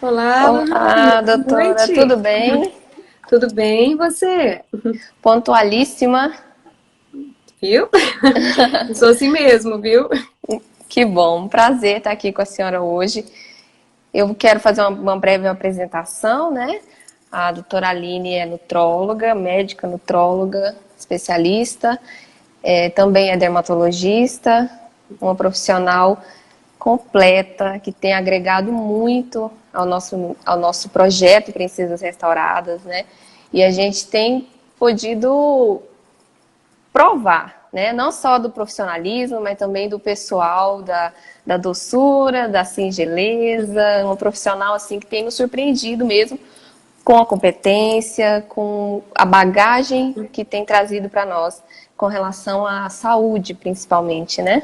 Olá, Luana, Olá, boa doutora, noite. tudo bem? Tudo bem, e você? Pontualíssima? Viu? Eu sou assim mesmo, viu? Que bom, prazer estar aqui com a senhora hoje. Eu quero fazer uma breve apresentação, né? A doutora Aline é nutróloga, médica nutróloga, especialista, também é dermatologista, uma profissional completa que tem agregado muito ao nosso projeto Princesas Restauradas, né? E a gente tem podido provar, né? Não só do profissionalismo, mas também do pessoal, da doçura, da singeleza, uma profissional assim que tem nos surpreendido mesmo com a competência, com a bagagem que tem trazido para nós com relação à saúde, principalmente, né?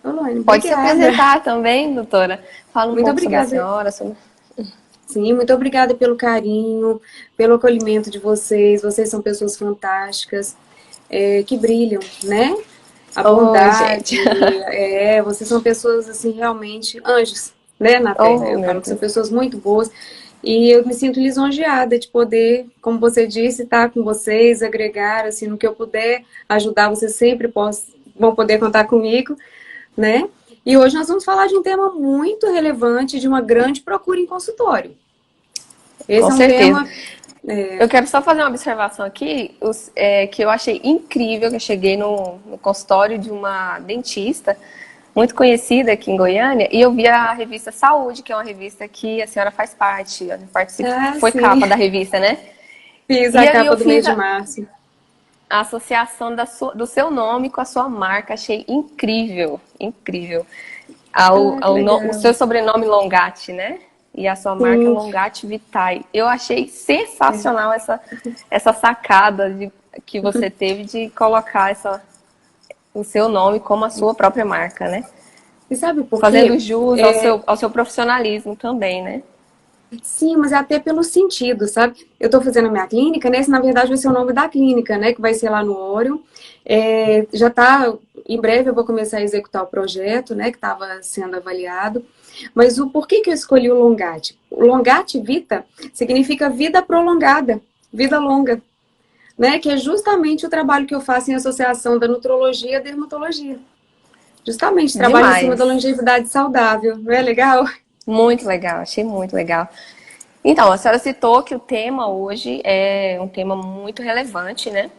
Ô, Luana, Pode se obrigada. apresentar também, doutora. Fala um Muito pouco sobre a obrigada. senhora, sobre... Sim, muito obrigada pelo carinho, pelo acolhimento de vocês. Vocês são pessoas fantásticas, que brilham, né? A Oh, gente. bondade, vocês são pessoas, assim, realmente anjos, né, na Terra. Oh, Eu meu falo que são Deus. pessoas muito boas. E eu me sinto lisonjeada de poder, como você disse, estar com vocês, agregar, assim, no que eu puder ajudar, vocês sempre vão poder contar comigo, né? E hoje nós vamos falar de um tema muito relevante, de uma grande procura em consultório. Com Esse é um certeza. tema. Eu quero só fazer uma observação aqui, que eu achei incrível, que eu cheguei no consultório de uma dentista muito conhecida aqui em Goiânia, e eu vi a revista Saúde, que é uma revista que a senhora faz parte, Ah, foi sim. capa da revista, né? Fiz E a aí capa eu do mês fiz de março. a associação do seu nome com a sua marca, achei incrível, incrível. Ah, que O legal. seu sobrenome Longatti, né? E a sua marca Sim. Longatti Vitae. Eu achei sensacional essa sacada que você teve de colocar o seu nome como a sua própria marca, né? E sabe por Fazendo quê? jus ao seu profissionalismo também, né? Sim, mas é até pelo sentido, sabe? Eu estou fazendo a minha clínica, né? Esse, na verdade, vai ser o nome da clínica, né? Que vai ser lá no Orion. Já está, em breve eu vou começar a executar o projeto, né? Que estava sendo avaliado. Mas o porquê que eu escolhi o Longate? O Longate Vita significa vida prolongada, vida longa, né? Que é justamente o trabalho que eu faço em associação da nutrologia e dermatologia. Justamente, trabalho em cima da Demais. longevidade saudável, não é legal? Muito legal, achei muito legal. Então, a senhora citou que o tema hoje é um tema muito relevante, né?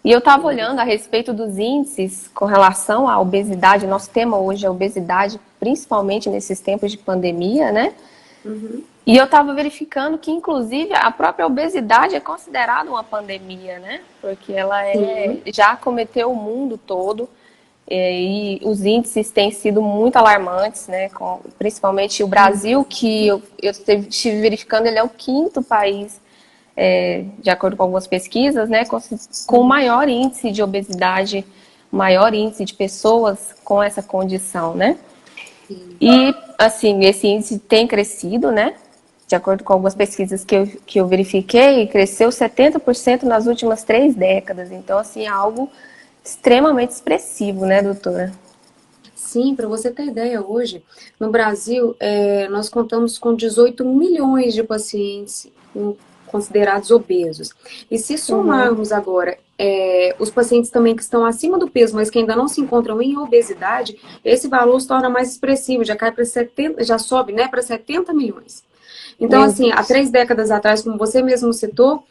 E eu estava olhando a respeito dos índices com relação à obesidade. Nosso tema hoje é obesidade, principalmente nesses tempos de pandemia, né? Uhum. E eu estava verificando que, inclusive, a própria obesidade é considerada uma pandemia, né? Porque Sim. já acometeu o mundo todo. E os índices têm sido muito alarmantes, né? Principalmente o Brasil, que eu estive verificando, ele é o quinto país, de acordo com algumas pesquisas, né? Com o Sim. maior índice de obesidade, maior índice de pessoas com essa condição, né? Sim. E, assim, esse índice tem crescido, né? De acordo com algumas pesquisas que eu verifiquei, cresceu 70% nas últimas 3 décadas. Então, assim, é algo extremamente expressivo, né, doutora? Sim, para você ter ideia, hoje, no Brasil, nós contamos com 18 milhões de pacientes considerados obesos. E se Uhum. somarmos agora os pacientes também que estão acima do peso, mas que ainda não se encontram em obesidade, esse valor se torna mais expressivo, já cai para 70, já sobe, né, para 70 milhões. Então, Meu assim, há Deus. 3 décadas atrás, como você mesmo citou,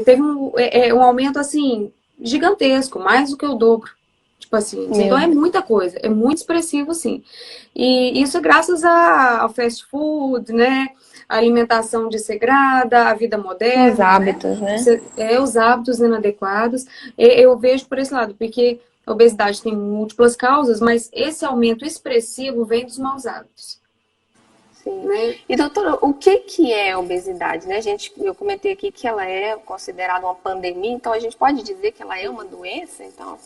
teve um aumento assim gigantesco, mais do que o dobro de pacientes. Meu Então é Deus. muita coisa, é muito expressivo, sim. E isso é graças ao fast food, né? A alimentação desregrada, a vida Os moderna, né? hábitos, né? Os hábitos inadequados. Eu vejo por esse lado, porque a obesidade tem múltiplas causas, mas esse aumento expressivo vem dos maus hábitos, Sim. né? E doutora, o que que é obesidade, né? Eu comentei aqui que ela é considerada uma pandemia, então a gente pode dizer que ela é uma doença, então?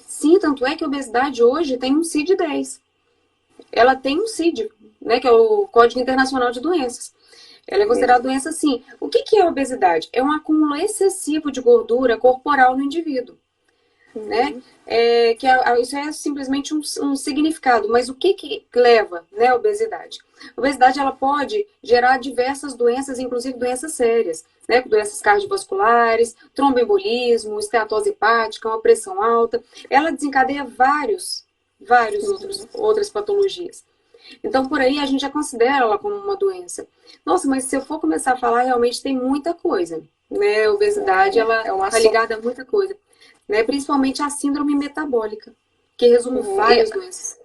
Sim, tanto é que a obesidade hoje tem um CID-10. Ela tem um CID, né, que é o Código Internacional de Doenças. Ela é Meu considerada Deus. doença sim. O que é a obesidade? É um acúmulo excessivo de gordura corporal no indivíduo. né? Isso é simplesmente um significado, mas o que leva, né, a obesidade? A obesidade, ela pode gerar diversas doenças, inclusive doenças sérias, né? Doenças cardiovasculares, tromboembolismo, esteatose hepática, uma pressão alta. Ela desencadeia outras patologias. Então, por aí, a gente já considera ela como uma doença. Nossa, mas se eu for começar a falar, realmente tem muita coisa, né? A obesidade, ela É um está assunto. ligada a muita coisa, né? Principalmente a síndrome metabólica, que resume várias doenças.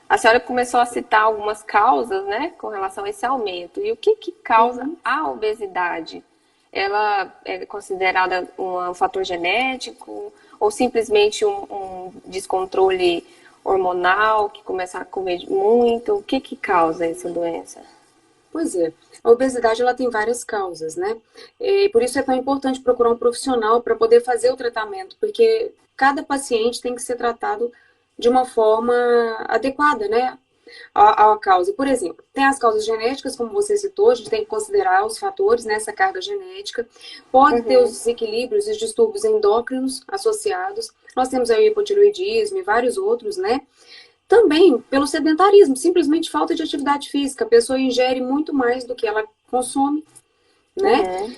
A senhora começou a citar algumas causas, né, com relação a esse aumento. E o que causa a obesidade? Ela é considerada um fator genético ou simplesmente um descontrole hormonal que começa a comer muito? O que causa essa doença? Pois é, a obesidade ela tem várias causas, né? E por isso é tão importante procurar um profissional para poder fazer o tratamento, porque cada paciente tem que ser tratado de uma forma adequada, né? À causa. Por exemplo, tem as causas genéticas, como você citou, a gente tem que considerar os fatores nessa carga genética. Pode ter os desequilíbrios e os distúrbios endócrinos associados. Nós temos aí o hipotireoidismo e vários outros, né? Também pelo sedentarismo, simplesmente falta de atividade física. A pessoa ingere muito mais do que ela consome, né?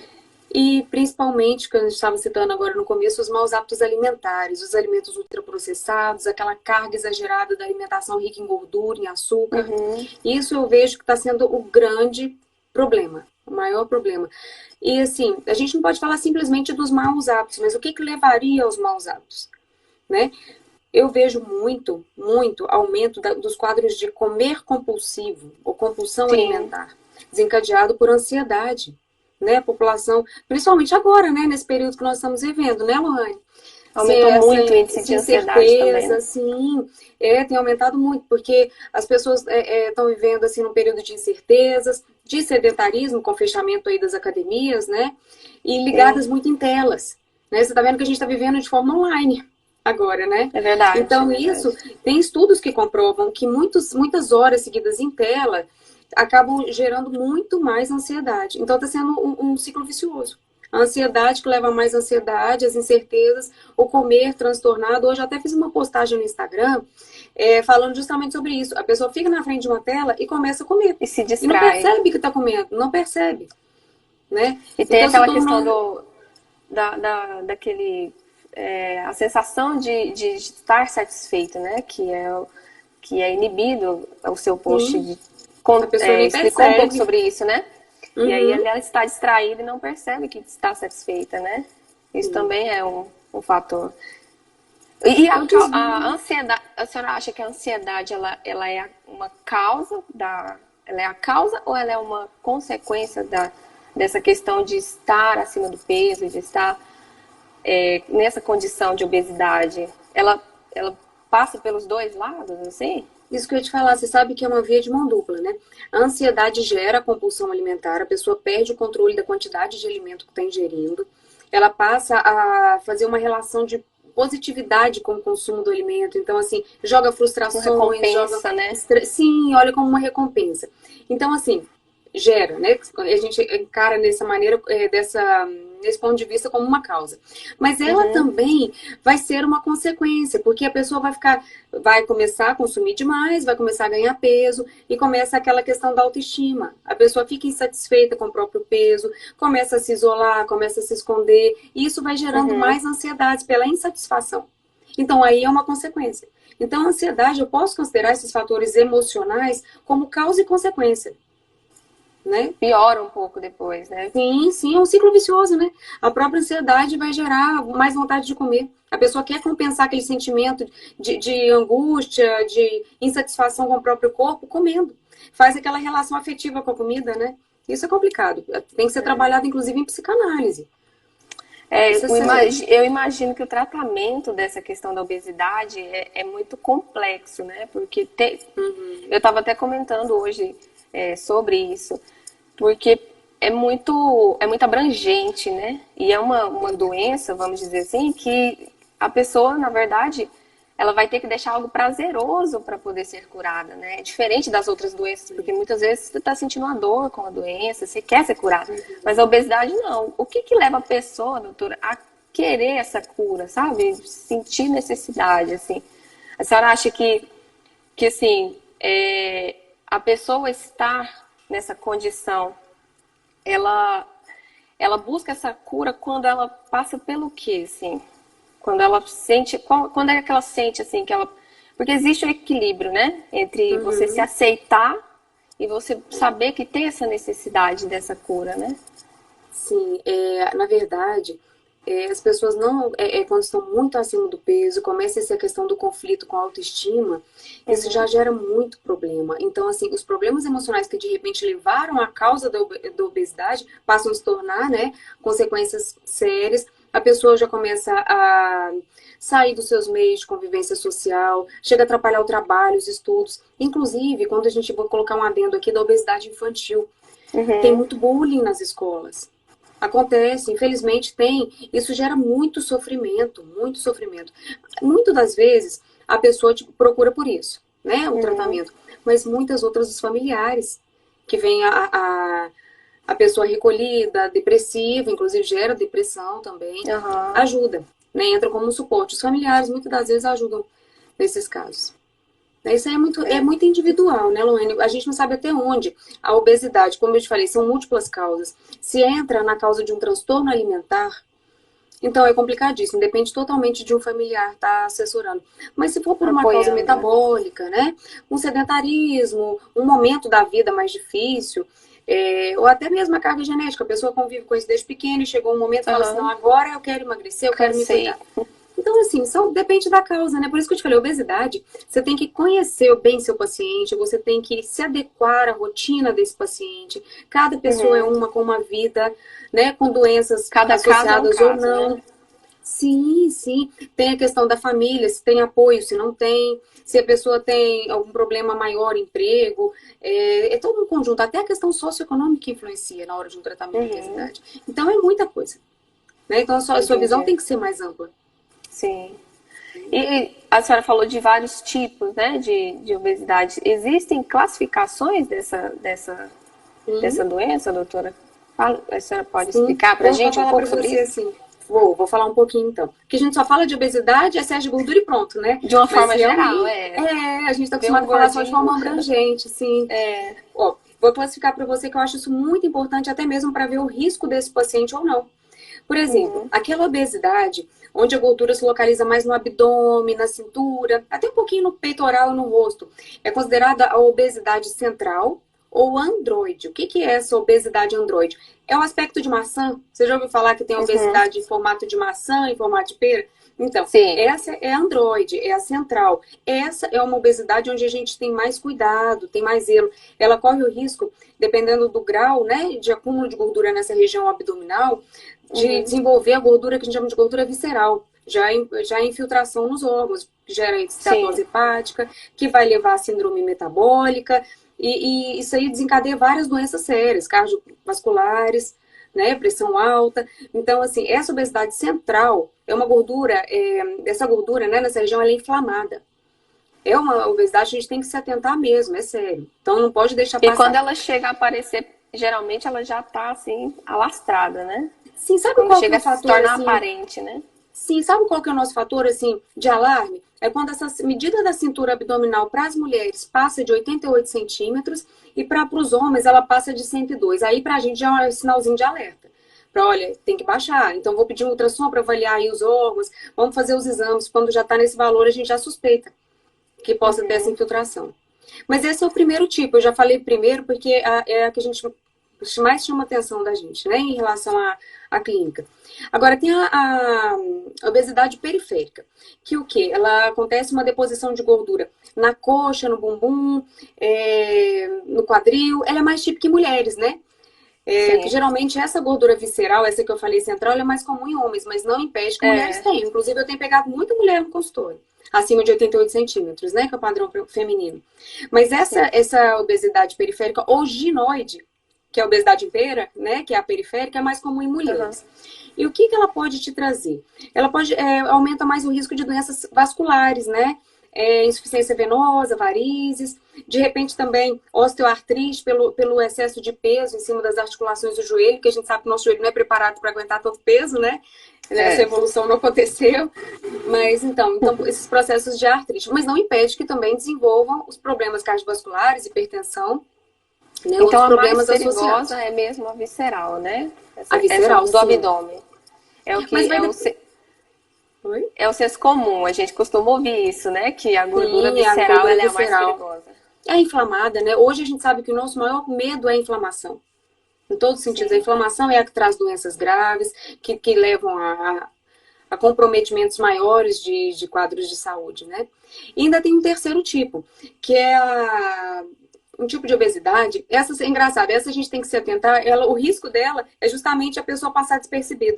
E principalmente, que a gente estava citando agora no começo, os maus hábitos alimentares, os alimentos ultraprocessados, aquela carga exagerada da alimentação rica em gordura, em açúcar. Isso eu vejo que está sendo o grande problema, o maior problema. E assim, a gente não pode falar simplesmente dos maus hábitos, mas o que levaria aos maus hábitos, né? Eu vejo muito aumento dos quadros de comer compulsivo ou compulsão alimentar, desencadeado por ansiedade, né? A população, principalmente agora, né? Nesse período que nós estamos vivendo, né, Lohane? Aumentou muito o índice de ansiedade também, né? Sim, tem aumentado muito, porque as pessoas estão vivendo, assim, num período de incertezas, de sedentarismo, com o fechamento aí das academias, né? E ligadas muito em telas, né? Você está vendo que a gente está vivendo de forma online agora, né? É verdade. Então, isso, tem estudos que comprovam que muitas horas seguidas em tela acabam gerando muito mais ansiedade. Então, está sendo um ciclo vicioso. A ansiedade que leva a mais ansiedade, as incertezas, o comer transtornado. Hoje eu até fiz uma postagem no Instagram falando justamente sobre isso. A pessoa fica na frente de uma tela e começa a comer. E se E não distrai. percebe que está comendo, não percebe. Né? E tem então, aquela questão daquele... a sensação de estar satisfeito, né? Que é inibido o seu post. A pessoa nem explicou percebe. Um pouco sobre isso, né? E aí ela está distraída e não percebe que está satisfeita, né? Isso também é um fator. E a ansiedade, a senhora acha que a ansiedade ela é uma causa ela é a causa ou ela é uma consequência dessa questão de estar acima do peso, de estar nessa condição de obesidade? Ela passa pelos dois lados, assim? Isso que eu ia te falar, você sabe que é uma via de mão dupla, né? A ansiedade gera a compulsão alimentar, a pessoa perde o controle da quantidade de alimento que está ingerindo, ela passa a fazer uma relação de positividade com o consumo do alimento, então assim, joga frustrações, recompensa, né? Sim, olha como uma recompensa. Então assim, gera, né? A gente encara nessa maneira, nesse ponto de vista como uma causa. Mas ela também vai ser uma consequência, porque a pessoa vai começar a consumir demais, vai começar a ganhar peso e começa aquela questão da autoestima. A pessoa fica insatisfeita com o próprio peso, começa a se isolar, começa a se esconder, e isso vai gerando mais ansiedades pela insatisfação. Então aí é uma consequência. Então a ansiedade, eu posso considerar esses fatores emocionais como causa e consequência. Né? Piora um pouco depois, né? Sim, é um ciclo vicioso, né? A própria ansiedade vai gerar mais vontade de comer. A pessoa quer compensar aquele sentimento de angústia, de insatisfação com o próprio corpo, comendo. Faz aquela relação afetiva com a comida, né? Isso é complicado. Tem que ser trabalhado, inclusive, em psicanálise. Eu imagino que o tratamento dessa questão da obesidade é muito complexo, né? Porque eu estava até comentando hoje sobre isso, porque é muito abrangente, né? E é uma doença, vamos dizer assim, que a pessoa, na verdade, ela vai ter que deixar algo prazeroso para poder ser curada, né? É diferente das outras doenças, porque muitas vezes você está sentindo uma dor com a doença, você quer ser curado, mas a obesidade não. O que leva a pessoa, doutora, a querer essa cura, sabe? Sentir necessidade, assim. A senhora acha que assim, a pessoa estar nessa condição, ela, ela busca essa cura quando ela passa pelo quê, assim? Quando ela sente, quando é que ela sente, assim, que ela... Porque existe o equilíbrio, né? Entre você se Uhum. aceitar e você saber que tem essa necessidade dessa cura, né? Sim, na verdade, as pessoas não, quando estão muito acima do peso, começa essa questão do conflito com a autoestima, isso já Uhum, gera muito problema. Então, assim, os problemas emocionais que de repente levaram à causa da obesidade passam a se tornar, né, consequências sérias. A pessoa já começa a sair dos seus meios de convivência social, chega a atrapalhar o trabalho, os estudos. Inclusive, quando a gente vai colocar um adendo aqui da obesidade infantil, tem uhum, muito bullying nas escolas. Acontece, infelizmente tem. Isso gera muito sofrimento, muito sofrimento. Muitas das vezes a pessoa tipo, procura por isso, né? O uhum, tratamento. Mas muitas outras os familiares, que vem a pessoa recolhida, depressiva, inclusive gera depressão também, aham. ajuda, né? Entra como um suporte. Os familiares muitas das vezes ajudam nesses casos. Isso aí é É. muito individual, né, Luane? A gente não sabe até onde a obesidade, como eu te falei, são múltiplas causas. Se entra na causa de um transtorno alimentar, então é complicadíssimo, depende totalmente de um familiar estar assessorando. Mas se for por uma causa Apoiando, né? metabólica, né, um sedentarismo, um momento da vida mais difícil, ou até mesmo a carga genética, a pessoa convive com isso desde pequena e chegou um momento e fala assim, não, Aham. agora eu quero emagrecer, eu quero me Cansei. cuidar. Então, assim, depende da causa, né? Por isso que eu te falei, obesidade, você tem que conhecer bem seu paciente, você tem que se adequar à rotina desse paciente. Cada pessoa é Uhum. uma com uma vida, né? Com doenças Cada caso é um associadas ou caso, né? não. Sim, sim. Tem a questão da família, se tem apoio, se não tem, se a pessoa tem algum problema maior, emprego. É todo um conjunto, até a questão socioeconômica influencia na hora de um tratamento de Uhum. obesidade. Então, é muita coisa, né? Então, a sua visão Entendi. tem que ser mais ampla. Sim. E a senhora falou de vários tipos, né, de obesidade. Existem classificações dessa Sim. doença, doutora? A senhora pode Sim, explicar pra vou gente um falar para pouco sobre você isso? assim. Vou falar um pouquinho então. Porque a gente só fala de obesidade, excesso de gordura e pronto, né? De uma Mas forma geral, realmente, a gente está ver acostumado um a falar só de gordinho, forma abrangente, sim. é, Ó, vou classificar para você que eu acho isso muito importante, até mesmo para ver o risco desse paciente ou não. Por exemplo, uhum, aquela obesidade onde a gordura se localiza mais no abdômen, na cintura, até um pouquinho no peitoral e no rosto, é considerada a obesidade central ou androide. O que é essa obesidade androide? É o aspecto de maçã. Você já ouviu falar que tem uhum, obesidade em formato de maçã, em formato de pera? Então, sim, essa é a androide, é a central. Essa é uma obesidade onde a gente tem mais cuidado, tem mais zelo. Ela corre o risco, dependendo do grau, né, de acúmulo de gordura nessa região abdominal, de uhum, desenvolver a gordura que a gente chama de gordura visceral. Já a infiltração nos órgãos, que gera sim, esteatose hepática, que vai levar a síndrome metabólica, e isso aí desencadeia várias doenças sérias, cardiovasculares, né, pressão alta. Então, assim, essa obesidade central é uma gordura, essa gordura, né, nessa região, ela é inflamada. É uma obesidade que a gente tem que se atentar mesmo, é sério. Então, não pode deixar e quando passar. ela chega a aparecer, geralmente ela já tá assim, alastrada, né? Sim, sabe Quando qual que é chega o a se fator, tornar assim, aparente, né? sim, sabe qual que é o nosso fator assim de alarme? É quando essa medida da cintura abdominal para as mulheres passa de 88 centímetros e para os homens ela passa de 102. Aí para a gente já é um sinalzinho de alerta. Para, olha, tem que baixar. Então vou pedir um ultrassom para avaliar aí os órgãos, vamos fazer os exames. Quando já está nesse valor, a gente já suspeita que possa ter essa Uhum, infiltração. Mas esse é o primeiro tipo. Eu já falei primeiro porque é a que a gente mais chama atenção da gente, né, em relação à clínica. Agora, tem a obesidade periférica, que o quê? Ela acontece uma deposição de gordura na coxa, no bumbum, no quadril. Ela é mais típica em mulheres, né? Que sim. geralmente essa gordura visceral, essa que eu falei central, ela é mais comum em homens, mas não impede que mulheres É. tenham. Inclusive, eu tenho pegado muita mulher no consultório, acima de 88 centímetros, né? Que é o padrão feminino. Mas Sim. essa obesidade periférica ou ginoide, que é a obesidade inteira, né? Que é a periférica, é mais comum em Aham. mulheres. E o que ela pode te trazer? Ela pode aumenta mais o risco de doenças vasculares, né? Insuficiência venosa, varizes, de repente também osteoartrite pelo excesso de peso em cima das articulações do joelho, que a gente sabe que o nosso joelho não é preparado para aguentar tanto peso, né? né? Essa evolução não aconteceu, mas então esses processos de artrite, mas não impede que também desenvolvam os problemas cardiovasculares, hipertensão, né? Então Outros a mais problemas associados. perigosa é mesmo a visceral, né? A Essa visceral, do sim. abdômen. É o Mas que vai Oi? é o senso comum, a gente costuma ouvir isso, né? Que a gordura Sim, a visceral gordura ela é a mais visceral. perigosa. É inflamada, né? Hoje a gente sabe que o nosso maior medo é a inflamação. Em todos os sentidos, a Sim. inflamação é a que traz doenças graves, que levam a comprometimentos maiores de quadros de saúde, né? E ainda tem um terceiro tipo, que é um tipo de obesidade. Essa é engraçada, essa a gente tem que se atentar. O risco dela é justamente a pessoa passar despercebida,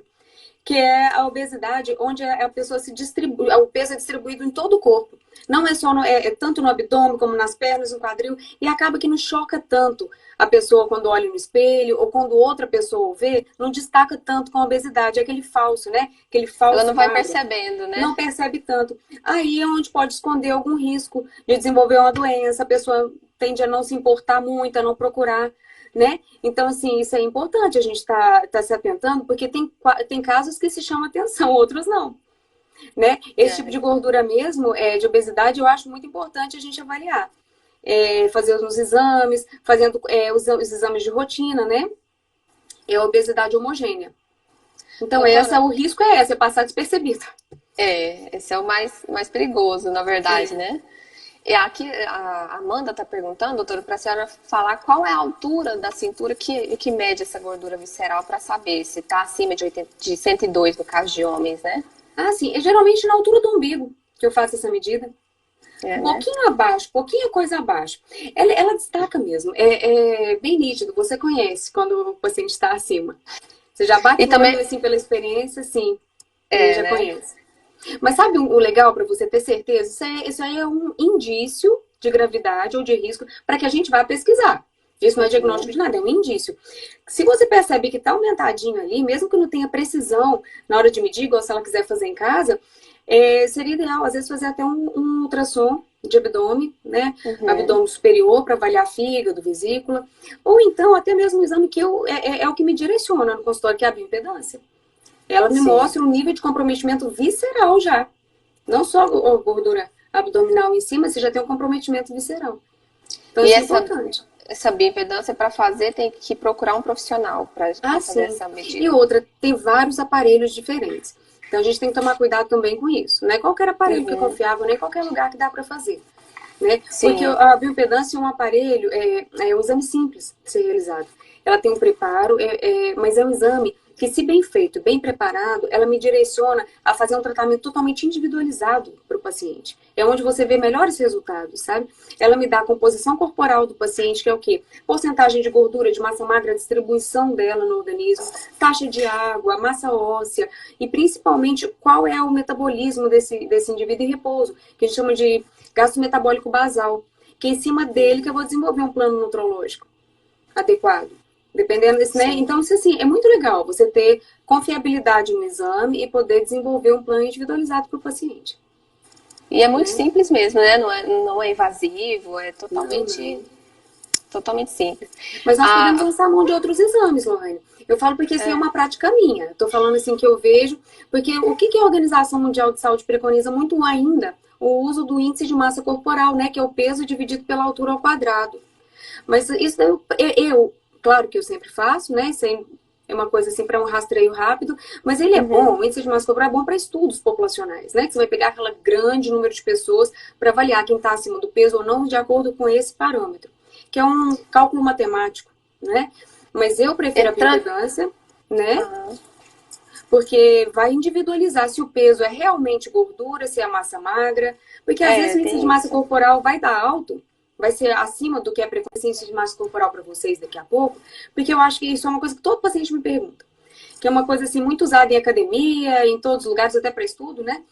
que é a obesidade, onde a pessoa se distribui, o peso é distribuído em todo o corpo. Não é só tanto no abdômen como nas pernas, no quadril, e acaba que não choca tanto a pessoa quando olha no espelho ou quando outra pessoa vê, não destaca tanto com a obesidade, é aquele falso, né? Aquele Ela falso não vai magro. percebendo, né? Não percebe tanto. Aí é onde pode esconder algum risco de desenvolver uma doença, a pessoa tende a não se importar muito, a não procurar, né? Então, assim, isso é importante a gente tá se atentando, porque tem casos que se chama atenção, outros não, né? Esse tipo de É. gordura mesmo, de obesidade, eu acho muito importante a gente avaliar. Fazer os exames, fazendo os exames de rotina, né? É a obesidade homogênea. Então, Doutora, o risco é esse, é passar despercebido. esse é o mais perigoso, na verdade, É. né? E aqui a Amanda está perguntando, doutora, para a senhora falar qual é a altura da cintura que mede essa gordura visceral para saber se está acima de 102 no caso de homens, né? Ah, sim. É geralmente na altura do umbigo que eu faço essa medida. É, Um né? pouquinho abaixo, pouquinha coisa abaixo. Ela destaca mesmo. É bem nítido. Você conhece quando o paciente está acima. Você já E bate o olho também, assim pela experiência, sim. Você já né? conhece. Mas sabe o legal para você ter certeza? Isso aí é um indício de gravidade ou de risco para que a gente vá pesquisar. Isso não é diagnóstico Uhum. de nada, é um indício. Se você percebe que está aumentadinho ali, mesmo que não tenha precisão na hora de medir, igual se ela quiser fazer em casa, seria ideal, às vezes, fazer até um ultrassom de abdômen, né? Uhum. Abdômen superior para avaliar fígado, vesícula. Ou então, até mesmo um exame que é o que me direciona no consultório, que é a bioimpedância. Ela me Sim. mostra um nível de comprometimento visceral já. Não só a gordura abdominal em cima, você já tem um comprometimento visceral. Então, E isso é importante. essa bioimpedância para fazer tem que procurar um profissional Ah, para fazer sim. essa E medida. outra, tem vários aparelhos diferentes. Então, a gente tem que tomar cuidado também com isso. Não é qualquer aparelho que é Uhum. confiável, nem qualquer lugar que dá para fazer. Né? Porque Sim. a bioimpedância é um aparelho, é um exame simples de ser realizado. Ela tem um preparo, mas é um exame que, se bem feito, bem preparado, ela me direciona a fazer um tratamento totalmente individualizado para o paciente. É onde você vê melhores resultados, sabe? Ela me dá a composição corporal do paciente, que é o quê? Porcentagem de gordura, de massa magra, a distribuição dela no organismo, taxa de água, massa óssea e principalmente qual é o metabolismo desse indivíduo em repouso, que a gente chama de gasto metabólico basal, que é em cima dele que eu vou desenvolver um plano nutrológico adequado. Dependendo desse, né? Sim. Então, isso assim, é muito legal você ter confiabilidade no exame e poder desenvolver um plano individualizado para o paciente. E é muito Né? simples mesmo, né? Não é invasivo, é Não, totalmente, não. totalmente simples. Mas nós podemos A, lançar a mão de outros exames, Lorraine. Eu falo porque assim é é, uma prática minha. Estou falando assim que eu vejo, porque o que a Organização Mundial de Saúde preconiza muito ainda? O uso do índice de massa corporal, né? Que é o peso dividido pela altura ao quadrado. Mas isso claro que eu sempre faço, né? Isso é uma coisa assim para um rastreio rápido, mas ele é bom, uhum. o índice de massa corporal é bom para estudos populacionais, né? Que você vai pegar aquela grande número de pessoas para avaliar quem está acima do peso ou não de acordo com esse parâmetro, que é um cálculo matemático, né? Mas eu prefiro a Entrando, bioimpedância, né? ah, Porque vai individualizar se o peso é realmente gordura, se é massa magra, porque às vezes o índice de tem massa isso. corporal vai dar alto, vai ser acima do que é preferência de massa corporal para vocês daqui a pouco, porque eu acho que isso é uma coisa que todo paciente me pergunta, que é uma coisa assim muito usada em academia, em todos os lugares, até para estudo, né?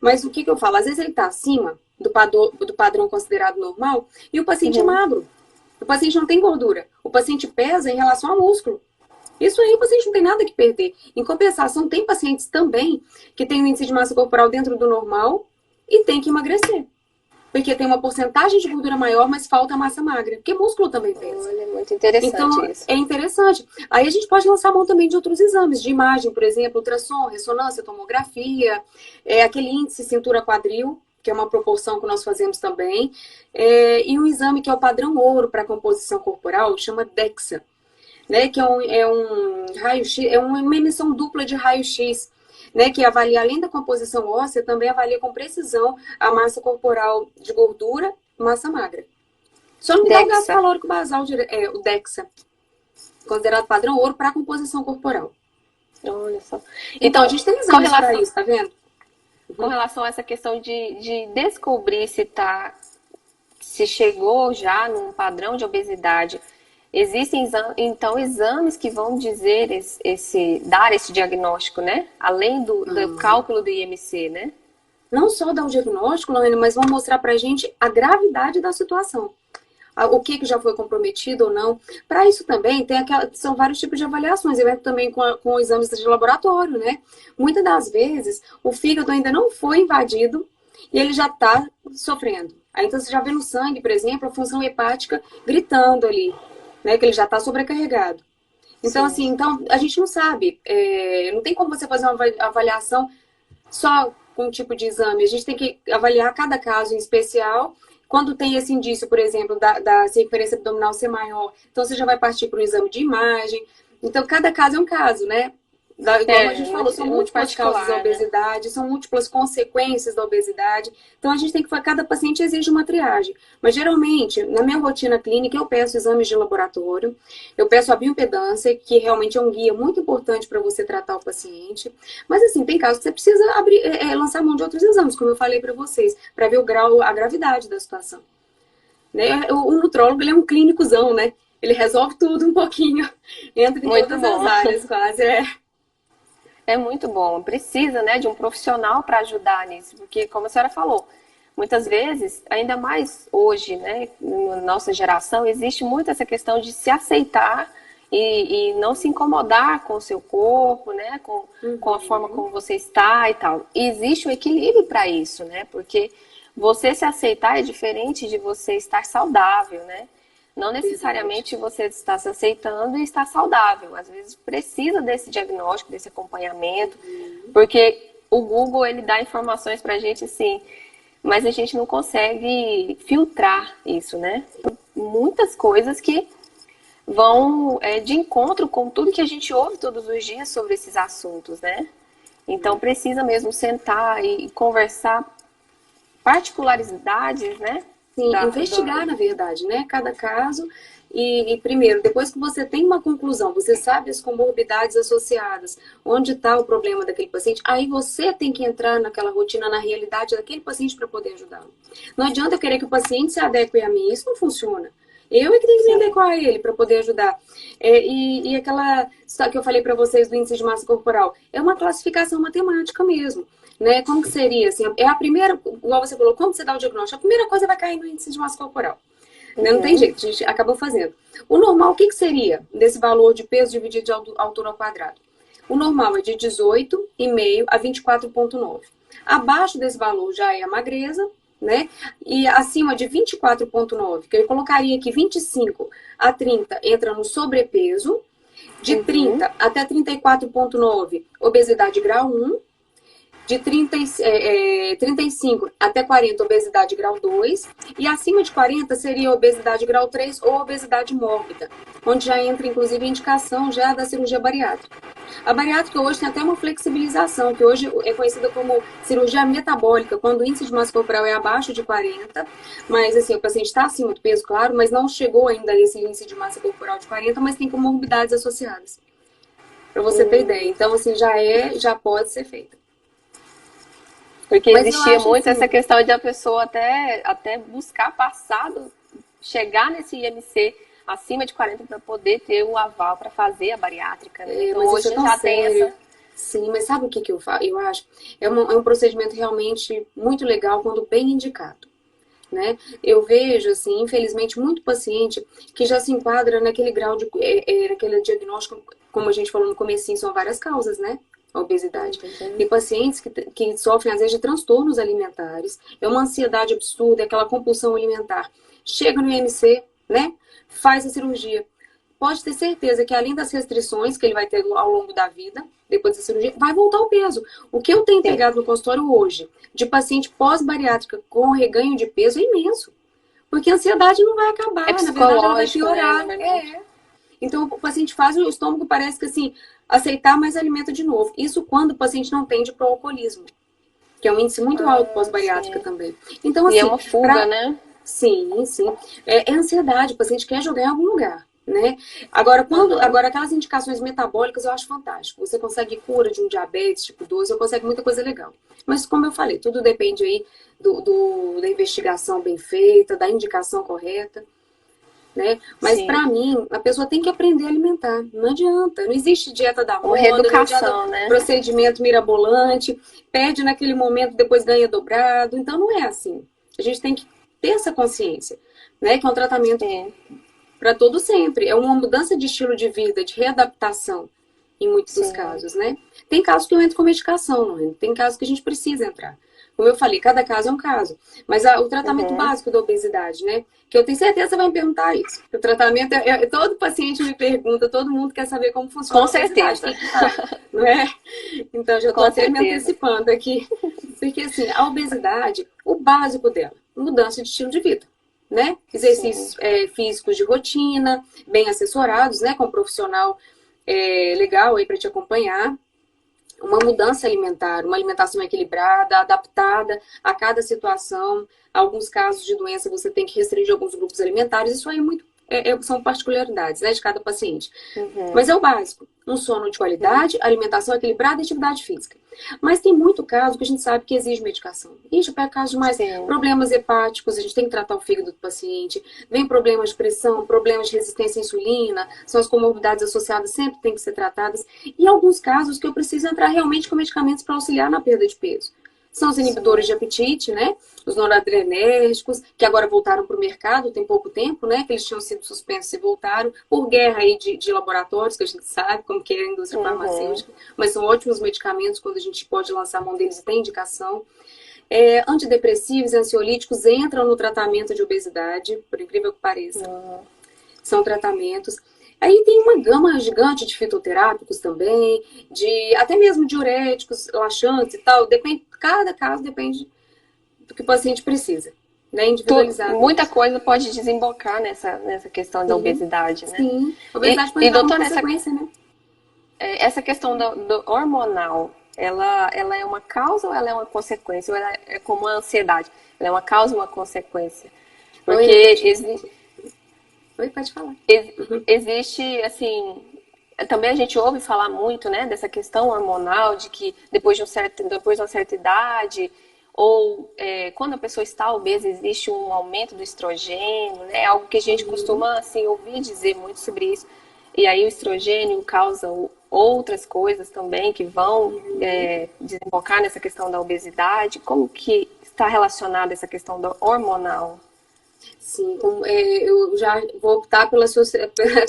Mas o que eu falo? Às vezes ele está acima do padrão considerado normal e o paciente é Uhum. magro. O paciente não tem gordura. O paciente pesa em relação ao músculo. Isso aí o paciente não tem nada que perder. Em compensação, tem pacientes também que têm um índice de massa corporal dentro do normal e tem que emagrecer. porque tem uma porcentagem de gordura maior, mas falta massa magra, porque músculo também pesa. Olha, muito interessante Então, isso. é interessante. Aí a gente pode lançar mão também de outros exames, de imagem, por exemplo, ultrassom, ressonância, tomografia, aquele índice cintura-quadril, que é uma proporção que nós fazemos também, e um exame que é o padrão ouro para a composição corporal, chama DEXA, né, que é um raio-x, é uma emissão dupla de raio-x, né, que avalia, além da composição óssea, também avalia com precisão a massa corporal de gordura, massa magra. Só não me dá o gasto DEXA. calórico basal, o DEXA, considerado padrão ouro para a composição corporal. Olha só. Então, a gente tem exames para isso, tá vendo? Com relação a essa questão de descobrir se chegou já num padrão de obesidade, existem então exames que vão dizer dar esse diagnóstico, né? Além do cálculo do IMC, né? Não só dar o diagnóstico, Lorena, mas vão mostrar pra gente a gravidade da situação. O que já foi comprometido ou não. Para isso também, são vários tipos de avaliações. Eu entro também com exames de laboratório, né? Muitas das vezes, o fígado ainda não foi invadido e ele já está sofrendo. Aí, então, você já vê no sangue, por exemplo, a função hepática gritando ali, né? Que ele já está sobrecarregado. Então, assim, então, a gente não sabe. Não tem como você fazer uma avaliação só com um tipo de exame. A gente tem que avaliar cada caso em especial. Quando tem esse indício, por exemplo, da circunferência abdominal ser maior, então você já vai partir para um exame de imagem. Então, cada caso é um caso, né? Igual a gente falou, são múltiplas causas da obesidade, são múltiplas consequências da obesidade. Então, a gente tem que fazer, cada paciente exige uma triagem. Mas, geralmente, na minha rotina clínica, eu peço exames de laboratório, eu peço a bioimpedância, que realmente é um guia muito importante para você tratar o paciente. Mas, assim, tem casos que você precisa lançar mão de outros exames, como eu falei para vocês, para ver o grau, a gravidade da situação. Né? O nutrólogo, ele é um clínicozão, né? Ele resolve tudo um pouquinho, entra em todas as áreas, quase. É muito bom. Precisa, né, de um profissional para ajudar nisso, porque, como a senhora falou, muitas vezes, ainda mais hoje, né, na nossa geração, existe muito essa questão de se aceitar e não se incomodar com o seu corpo, né, com a forma como você está e tal. E existe um equilíbrio para isso, né, porque você se aceitar é diferente de você estar saudável, né? Não necessariamente você está se aceitando e está saudável. Às vezes precisa desse diagnóstico, desse acompanhamento, porque o Google, ele dá informações pra gente, sim, mas a gente não consegue filtrar isso, né? Muitas coisas que vão de encontro com tudo que a gente ouve todos os dias sobre esses assuntos, né? Então precisa mesmo sentar e conversar particularidades, né? Sim, investigar, na verdade, né? Cada caso. E primeiro, depois que você tem uma conclusão, você sabe as comorbidades associadas, onde está o problema daquele paciente, aí você tem que entrar naquela rotina, na realidade daquele paciente para poder ajudá-lo. Não adianta eu querer que o paciente se adeque a mim, isso não funciona. Eu é que tenho que me adequar a ele para poder ajudar. E aquela que eu falei para vocês do índice de massa corporal, é uma classificação matemática mesmo. Né? Como que seria? Assim, é a primeira, igual você falou, quando você dá o diagnóstico, a primeira coisa vai cair no índice de massa corporal. Né? Não tem jeito, a gente acabou fazendo. O normal, o que seria desse valor de peso dividido de altura ao quadrado? O normal é de 18,5 a 24,9. Abaixo desse valor já é a magreza, né? E acima de 24,9, que eu colocaria aqui 25 a 30 entra no sobrepeso, de 30 até 34,9, obesidade grau 1, de 35 até 40, obesidade grau 2, e acima de 40 seria obesidade grau 3 ou obesidade mórbida, onde já entra, inclusive, a indicação já da cirurgia bariátrica. A bariátrica hoje tem até uma flexibilização, que hoje é conhecida como cirurgia metabólica, quando o índice de massa corporal é abaixo de 40, mas assim, o paciente está acima do peso, claro, mas não chegou ainda a esse índice de massa corporal de 40, mas tem comorbidades associadas. Para você ter ideia. Então, assim, já pode ser feita. Porque existia muito essa questão de a pessoa até buscar passado, chegar nesse IMC acima de 40 para poder ter o aval para fazer a bariátrica. Né? Então hoje já tem essa... Sim, mas sabe o que eu faço? Eu acho é um procedimento realmente muito legal quando bem indicado. Né? Eu vejo, assim, infelizmente, muito paciente que já se enquadra naquele grau de... naquele diagnóstico, como a gente falou no comecinho, são várias causas, né? a obesidade. Entendi. Tem pacientes que sofrem, às vezes, de transtornos alimentares, é uma ansiedade absurda, é aquela compulsão alimentar. Chega no IMC, né? Faz a cirurgia. Pode ter certeza que, além das restrições que ele vai ter ao longo da vida, depois da cirurgia, vai voltar o peso. O que eu tenho Sim. pegado no consultório hoje, de paciente pós-bariátrica com reganho de peso, é imenso. Porque a ansiedade não vai acabar, É na verdade ela vai psicológico, né? Na piorar. verdade. Então o paciente faz o estômago parece que assim, aceitar mais alimento de novo. Isso quando o paciente não tende para o alcoolismo, que é um índice muito alto Ah, pós-bariátrica sim. também. Então E é assim, uma fuga, para né? sim, sim. É ansiedade, o paciente quer jogar em algum lugar, né? Agora, Aham. agora aquelas indicações metabólicas eu acho fantástico. Você consegue cura de um diabetes tipo 2, você consegue muita coisa legal. Mas como eu falei, tudo depende aí da investigação bem feita, da indicação correta, né? Mas Sim. para mim, a pessoa tem que aprender a alimentar. Não adianta. Não existe dieta da Uma moda, não adianta reeducação, né? procedimento mirabolante, perde naquele momento, depois ganha dobrado. Então não é assim. A gente tem que ter essa consciência, né? Que é um tratamento Sim, para todo sempre. É uma mudança de estilo de vida, de readaptação, em muitos dos sim. casos, né? Tem casos que eu entro com medicação, não é? Tem casos que a gente precisa entrar. Como eu falei, cada caso é um caso. Mas o tratamento Uhum. básico da obesidade, né? Que eu tenho certeza que você vai me perguntar isso. O tratamento, todo paciente me pergunta, todo mundo quer saber como funciona Com a obesidade, o certeza. que que faz, não é? Então, já estou Com até me certeza. antecipando aqui. Porque, assim, a obesidade, o básico dela, mudança de estilo de vida, né? Sim. Exercícios físicos de rotina, bem assessorados, né? Com um profissional legal aí para te acompanhar. Uma mudança alimentar, uma alimentação equilibrada, adaptada a cada situação. Alguns casos de doença você tem que restringir alguns grupos alimentares. Isso aí são particularidades, né, de cada paciente. Uhum. Mas é o básico. Um sono de qualidade, alimentação equilibrada e atividade física. Mas tem muito caso que a gente sabe que exige medicação. Ixi, eu pego casos de mais Sim. problemas hepáticos, a gente tem que tratar o fígado do paciente. Vem problemas de pressão, problemas de resistência à insulina, são as comorbidades associadas, sempre tem que ser tratadas. E alguns casos que eu preciso entrar realmente com medicamentos para auxiliar na perda de peso. São os inibidores de Sim. apetite, né? Os noradrenérgicos, que agora voltaram para o mercado, tem pouco tempo, né? Que eles tinham sido suspensos e voltaram, por guerra aí de laboratórios, que a gente sabe como que é a indústria Uhum. farmacêutica, mas são ótimos medicamentos quando a gente pode lançar a mão deles e tem indicação. Antidepressivos e ansiolíticos entram no tratamento de obesidade, por incrível que pareça. Uhum. São tratamentos. Aí tem uma gama gigante de fitoterápicos também, de até mesmo diuréticos, laxantes e tal. Depende, cada caso depende do que o paciente precisa, né? Individualizado Muita mesmo. coisa pode desembocar nessa questão da Sim, obesidade, né? sim. A E, obesidade pode e entrar como doutora, essa, consequência, né? essa questão do hormonal, ela é uma causa ou ela é uma consequência? Ou ela é como a ansiedade? Ela é uma causa ou uma consequência? Oi, Porque repete. Oi, pode falar. existe, assim, também a gente ouve falar muito, né, dessa questão hormonal, de que depois de uma certa idade, ou quando a pessoa está obesa, existe um aumento do estrogênio, né, algo que a gente costuma, assim, ouvir dizer muito sobre isso. E aí o estrogênio causa outras coisas também que vão desembocar nessa questão da obesidade. Como que está relacionada essa questão do hormonal? Sim, eu já vou optar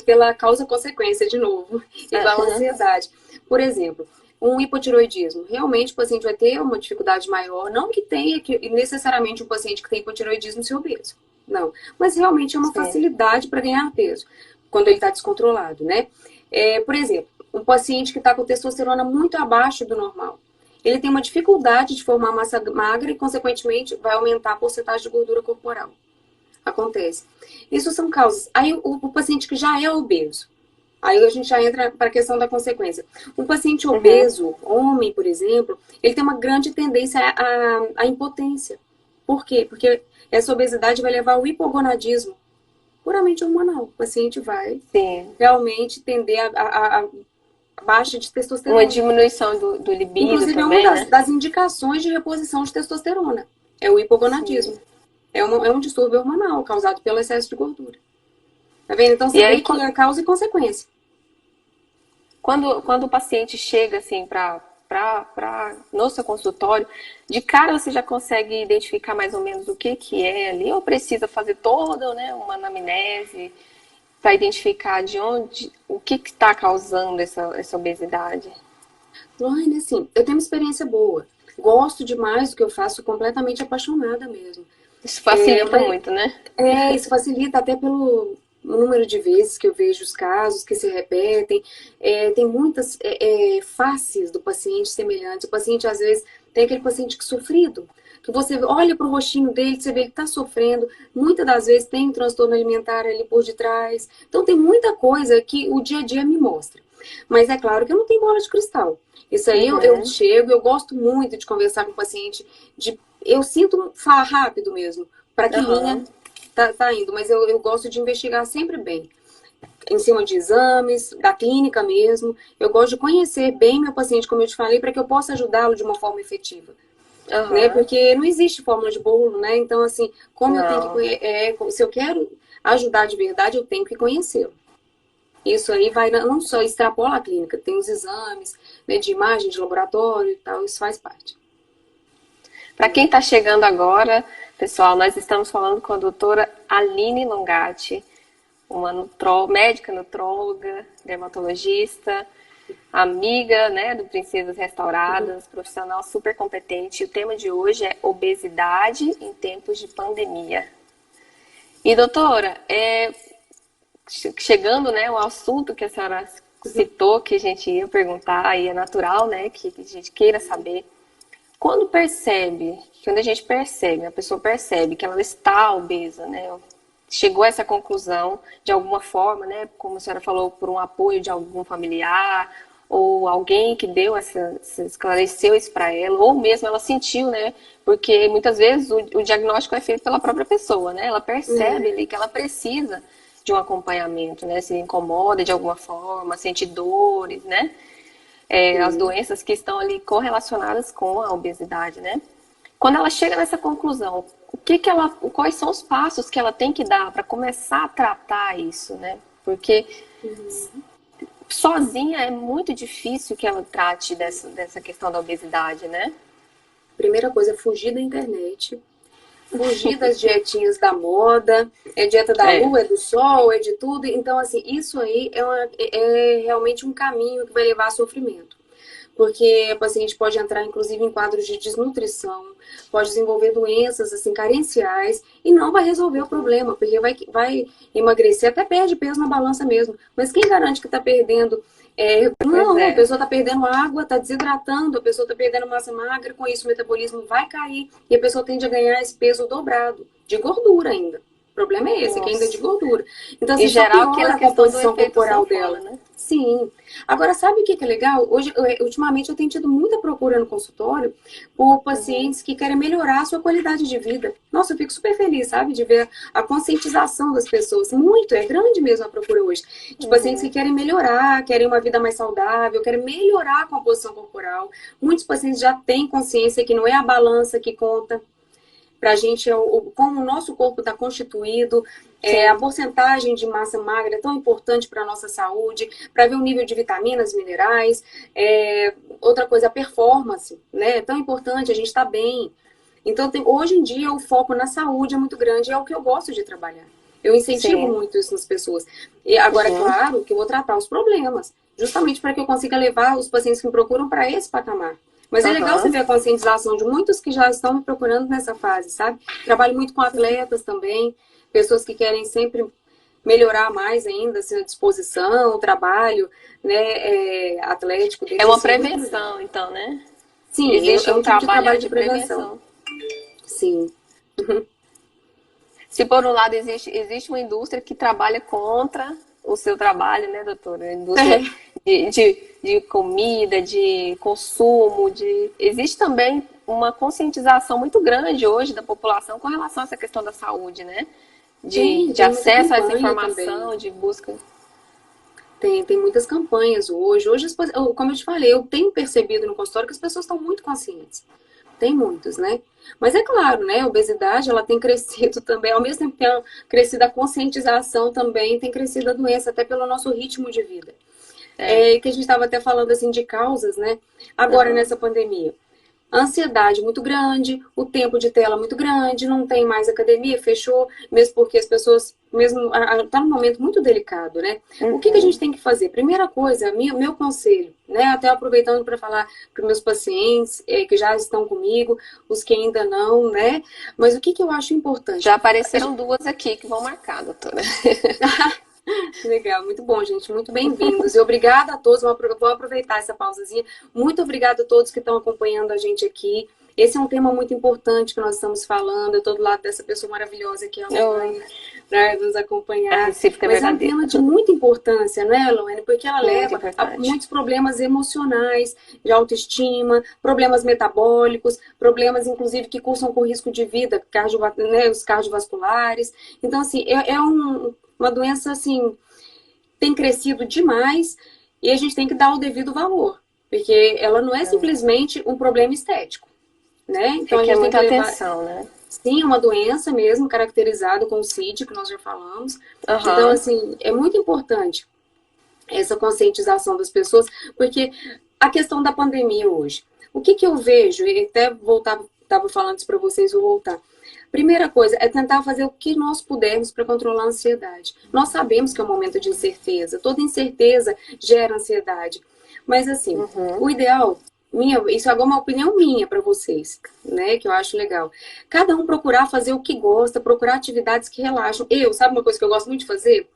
pela causa-consequência de novo, igual a Aham. ansiedade. Por exemplo, um hipotiroidismo. Realmente o paciente vai ter uma dificuldade maior, não que tenha que necessariamente um paciente que tem hipotiroidismo ser obeso. Não, mas realmente é uma Sim. facilidade para ganhar peso quando ele está descontrolado, né? Por exemplo, um paciente que está com testosterona muito abaixo do normal. Ele tem uma dificuldade de formar massa magra e, consequentemente, vai aumentar a porcentagem de gordura corporal. Acontece. Isso são causas. Aí o paciente que já é obeso, aí a gente já entra para a questão da consequência. Um paciente Uhum. obeso, homem, por exemplo, ele tem uma grande tendência à impotência. Por quê? Porque essa obesidade vai levar ao hipogonadismo, puramente hormonal. O paciente vai Sim. realmente tender a baixa de Uma testosterona. diminuição do libido Inclusive, é uma também, né? das indicações de reposição de testosterona. É o hipogonadismo. Sim. É um distúrbio hormonal causado pelo excesso de gordura. Tá vendo? Então E você aí, vê que é causa e consequência. quando o paciente chega assim no seu consultório, de cara você já consegue identificar mais ou menos o que é ali, ou precisa fazer toda, né, uma anamnese para identificar de onde, o que está causando essa obesidade? Ai, assim, eu tenho uma experiência boa. Gosto demais do que eu faço, completamente apaixonada mesmo. Isso É, facilita muito, né? isso facilita até pelo número de vezes que eu vejo os casos que se repetem. Tem muitas faces do paciente semelhantes. O paciente, às vezes, tem aquele paciente que sofrido, que você olha para o rostinho dele, você vê que ele está sofrendo. Muitas das vezes tem um transtorno alimentar ali por detrás. Então, tem muita coisa que o dia a dia me mostra. Mas é claro que eu não tenho bola de cristal. Isso aí eu Uhum. chego, eu gosto muito de conversar com o paciente, eu sinto falar rápido mesmo, para que linha Aham. tá indo, mas eu gosto de investigar sempre bem, em cima de exames, da clínica mesmo. Eu gosto de conhecer bem meu paciente, como eu te falei, para que eu possa ajudá-lo de uma forma efetiva, né? Aham. Porque não existe fórmula de bolo, né? Então, assim, como eu tenho que Não. se eu quero ajudar de verdade, eu tenho que conhecê-lo. Isso aí vai não só extrapola a clínica, tem os exames, né, de imagem, de laboratório e tal, isso faz parte. Para quem está chegando agora, pessoal, nós estamos falando com a doutora Aline Longatti, uma médica nutróloga, dermatologista, amiga, né, do Princesas Uhum. Restauradas, profissional super competente. O tema de hoje é obesidade em tempos de pandemia. E doutora, chegando, né, ao assunto que a senhora citou, que a gente ia perguntar, e é natural, né, que a gente queira saber. Quando a gente percebe, a pessoa percebe que ela está obesa, né? Chegou a essa conclusão de alguma forma, né? Como a senhora falou, por um apoio de algum familiar ou alguém que deu esclareceu isso para ela, ou mesmo ela sentiu, né? Porque muitas vezes o diagnóstico é feito pela própria pessoa, né? Ela percebe ali que ela precisa de um acompanhamento, né? Se incomoda de alguma forma, sente dores, né? As Sim. doenças que estão ali correlacionadas com a obesidade, né? Quando ela chega nessa conclusão, quais são os passos que ela tem que dar para começar a tratar isso, né? Porque Uhum. sozinha é muito difícil que ela trate dessa questão da obesidade, né? Primeira coisa, é fugir da internet, fugir das dietinhas da moda, é dieta da É, lua, é do sol, é de tudo. Então, assim, isso aí é realmente um caminho que vai levar a sofrimento. Porque a paciente pode entrar, inclusive, em quadros de desnutrição, pode desenvolver doenças, assim, carenciais, e não vai resolver o problema, porque vai emagrecer, até perde peso na balança mesmo. Mas quem garante que está perdendo? pois Não, a é. pessoa está perdendo água, está desidratando, a pessoa está perdendo massa magra, com isso o metabolismo vai cair, e a pessoa tende a ganhar esse peso dobrado, de gordura ainda. O problema é esse, que ainda é de Nossa. gordura. Então, Em assim, só geral, piora aquela a questão do composição efeito corporal sanfona, dela. né? Sim. Agora, sabe o que é legal? Hoje, ultimamente, eu tenho tido muita procura no consultório por Uhum. pacientes que querem melhorar a sua qualidade de vida. Nossa, eu fico super feliz, sabe? De ver a conscientização das pessoas. Muito, é grande mesmo a procura hoje. De pacientes que Uhum. querem melhorar, querem uma vida mais saudável, querem melhorar a composição corporal. Muitos pacientes já têm consciência que não é a balança que conta, para a gente, como o nosso corpo está constituído, a Sim. porcentagem de massa magra é tão importante para a nossa saúde, para ver o nível de vitaminas, minerais. Outra coisa, a performance, né? É tão importante, a gente está bem. Então, hoje em dia, o foco na saúde é muito grande, é o que eu gosto de trabalhar. Eu incentivo Sim. muito isso nas pessoas. E agora, é Uhum. claro que eu vou tratar os problemas, justamente para que eu consiga levar os pacientes que me procuram para esse patamar. Mas é legal você Aham. ver a conscientização de muitos que já estão me procurando nessa fase, sabe? Trabalho muito com atletas também, pessoas que querem sempre melhorar mais ainda assim, a disposição, o trabalho, né, atlético É deles, uma isso é muito legal. prevenção, então, né? Sim, Existe é um um tipo de trabalhar trabalho de de prevenção. prevenção. Sim. Se por um lado existe uma indústria que trabalha contra o seu trabalho, né, doutora? A indústria de comida, de consumo, existe também uma conscientização muito grande hoje da população com relação a essa questão da saúde, né? De Tem muita acesso a essa campanha também. informação, de busca. Tem muitas campanhas hoje. Hoje, como eu te falei, eu tenho percebido no consultório que as pessoas estão muito conscientes. Tem muitos, né? Mas é claro, né? A obesidade, ela tem crescido também. Ao mesmo tempo que tem crescido a conscientização também, tem crescido a doença, até pelo nosso ritmo de vida. É. Que a gente estava até falando, assim, de causas, né? Agora, Uhum. nessa pandemia. a ansiedade muito grande, o tempo de tela muito grande, não tem mais academia, fechou, mesmo porque as pessoas, mesmo tá num momento muito delicado, né? O que a gente tem que fazer? Primeira coisa, meu conselho, né? Até aproveitando para falar para meus pacientes que já estão comigo, os que ainda não, né? Mas o que eu acho importante? Já apareceram duas aqui que vão marcar, doutora. Legal, muito bom, gente. Muito bem-vindos. E obrigada a todos. Vou aproveitar essa pausazinha. Muito obrigada a todos que estão acompanhando a gente aqui. Esse é um tema muito importante que nós estamos falando. Eu estou do lado dessa pessoa maravilhosa que é a Lohane, para nos acompanhar. Mas é um tema de muita importância, né, Lohane? Porque ela leva a muitos problemas emocionais, de autoestima, problemas metabólicos, problemas, inclusive, que cursam com risco de vida, né, os cardiovasculares. Então, assim, uma doença, assim, tem crescido demais e a gente tem que dar o devido valor, porque ela não é simplesmente um problema estético, né? Então a gente tem que levar atenção, né? Sim, uma doença mesmo, caracterizada com o CID, que nós já falamos. Então, assim, é muito importante essa conscientização das pessoas, porque a questão da pandemia hoje, o que eu vejo, e até estava falando isso para vocês, vou voltar. Primeira coisa é tentar fazer o que nós pudermos para controlar a ansiedade. Nós sabemos que é um momento de incerteza. Toda incerteza gera ansiedade. Mas assim, o ideal, isso agora é uma opinião minha para vocês, né? Que eu acho legal. Cada um procurar fazer o que gosta, procurar atividades que relaxam. Sabe uma coisa que eu gosto muito de fazer?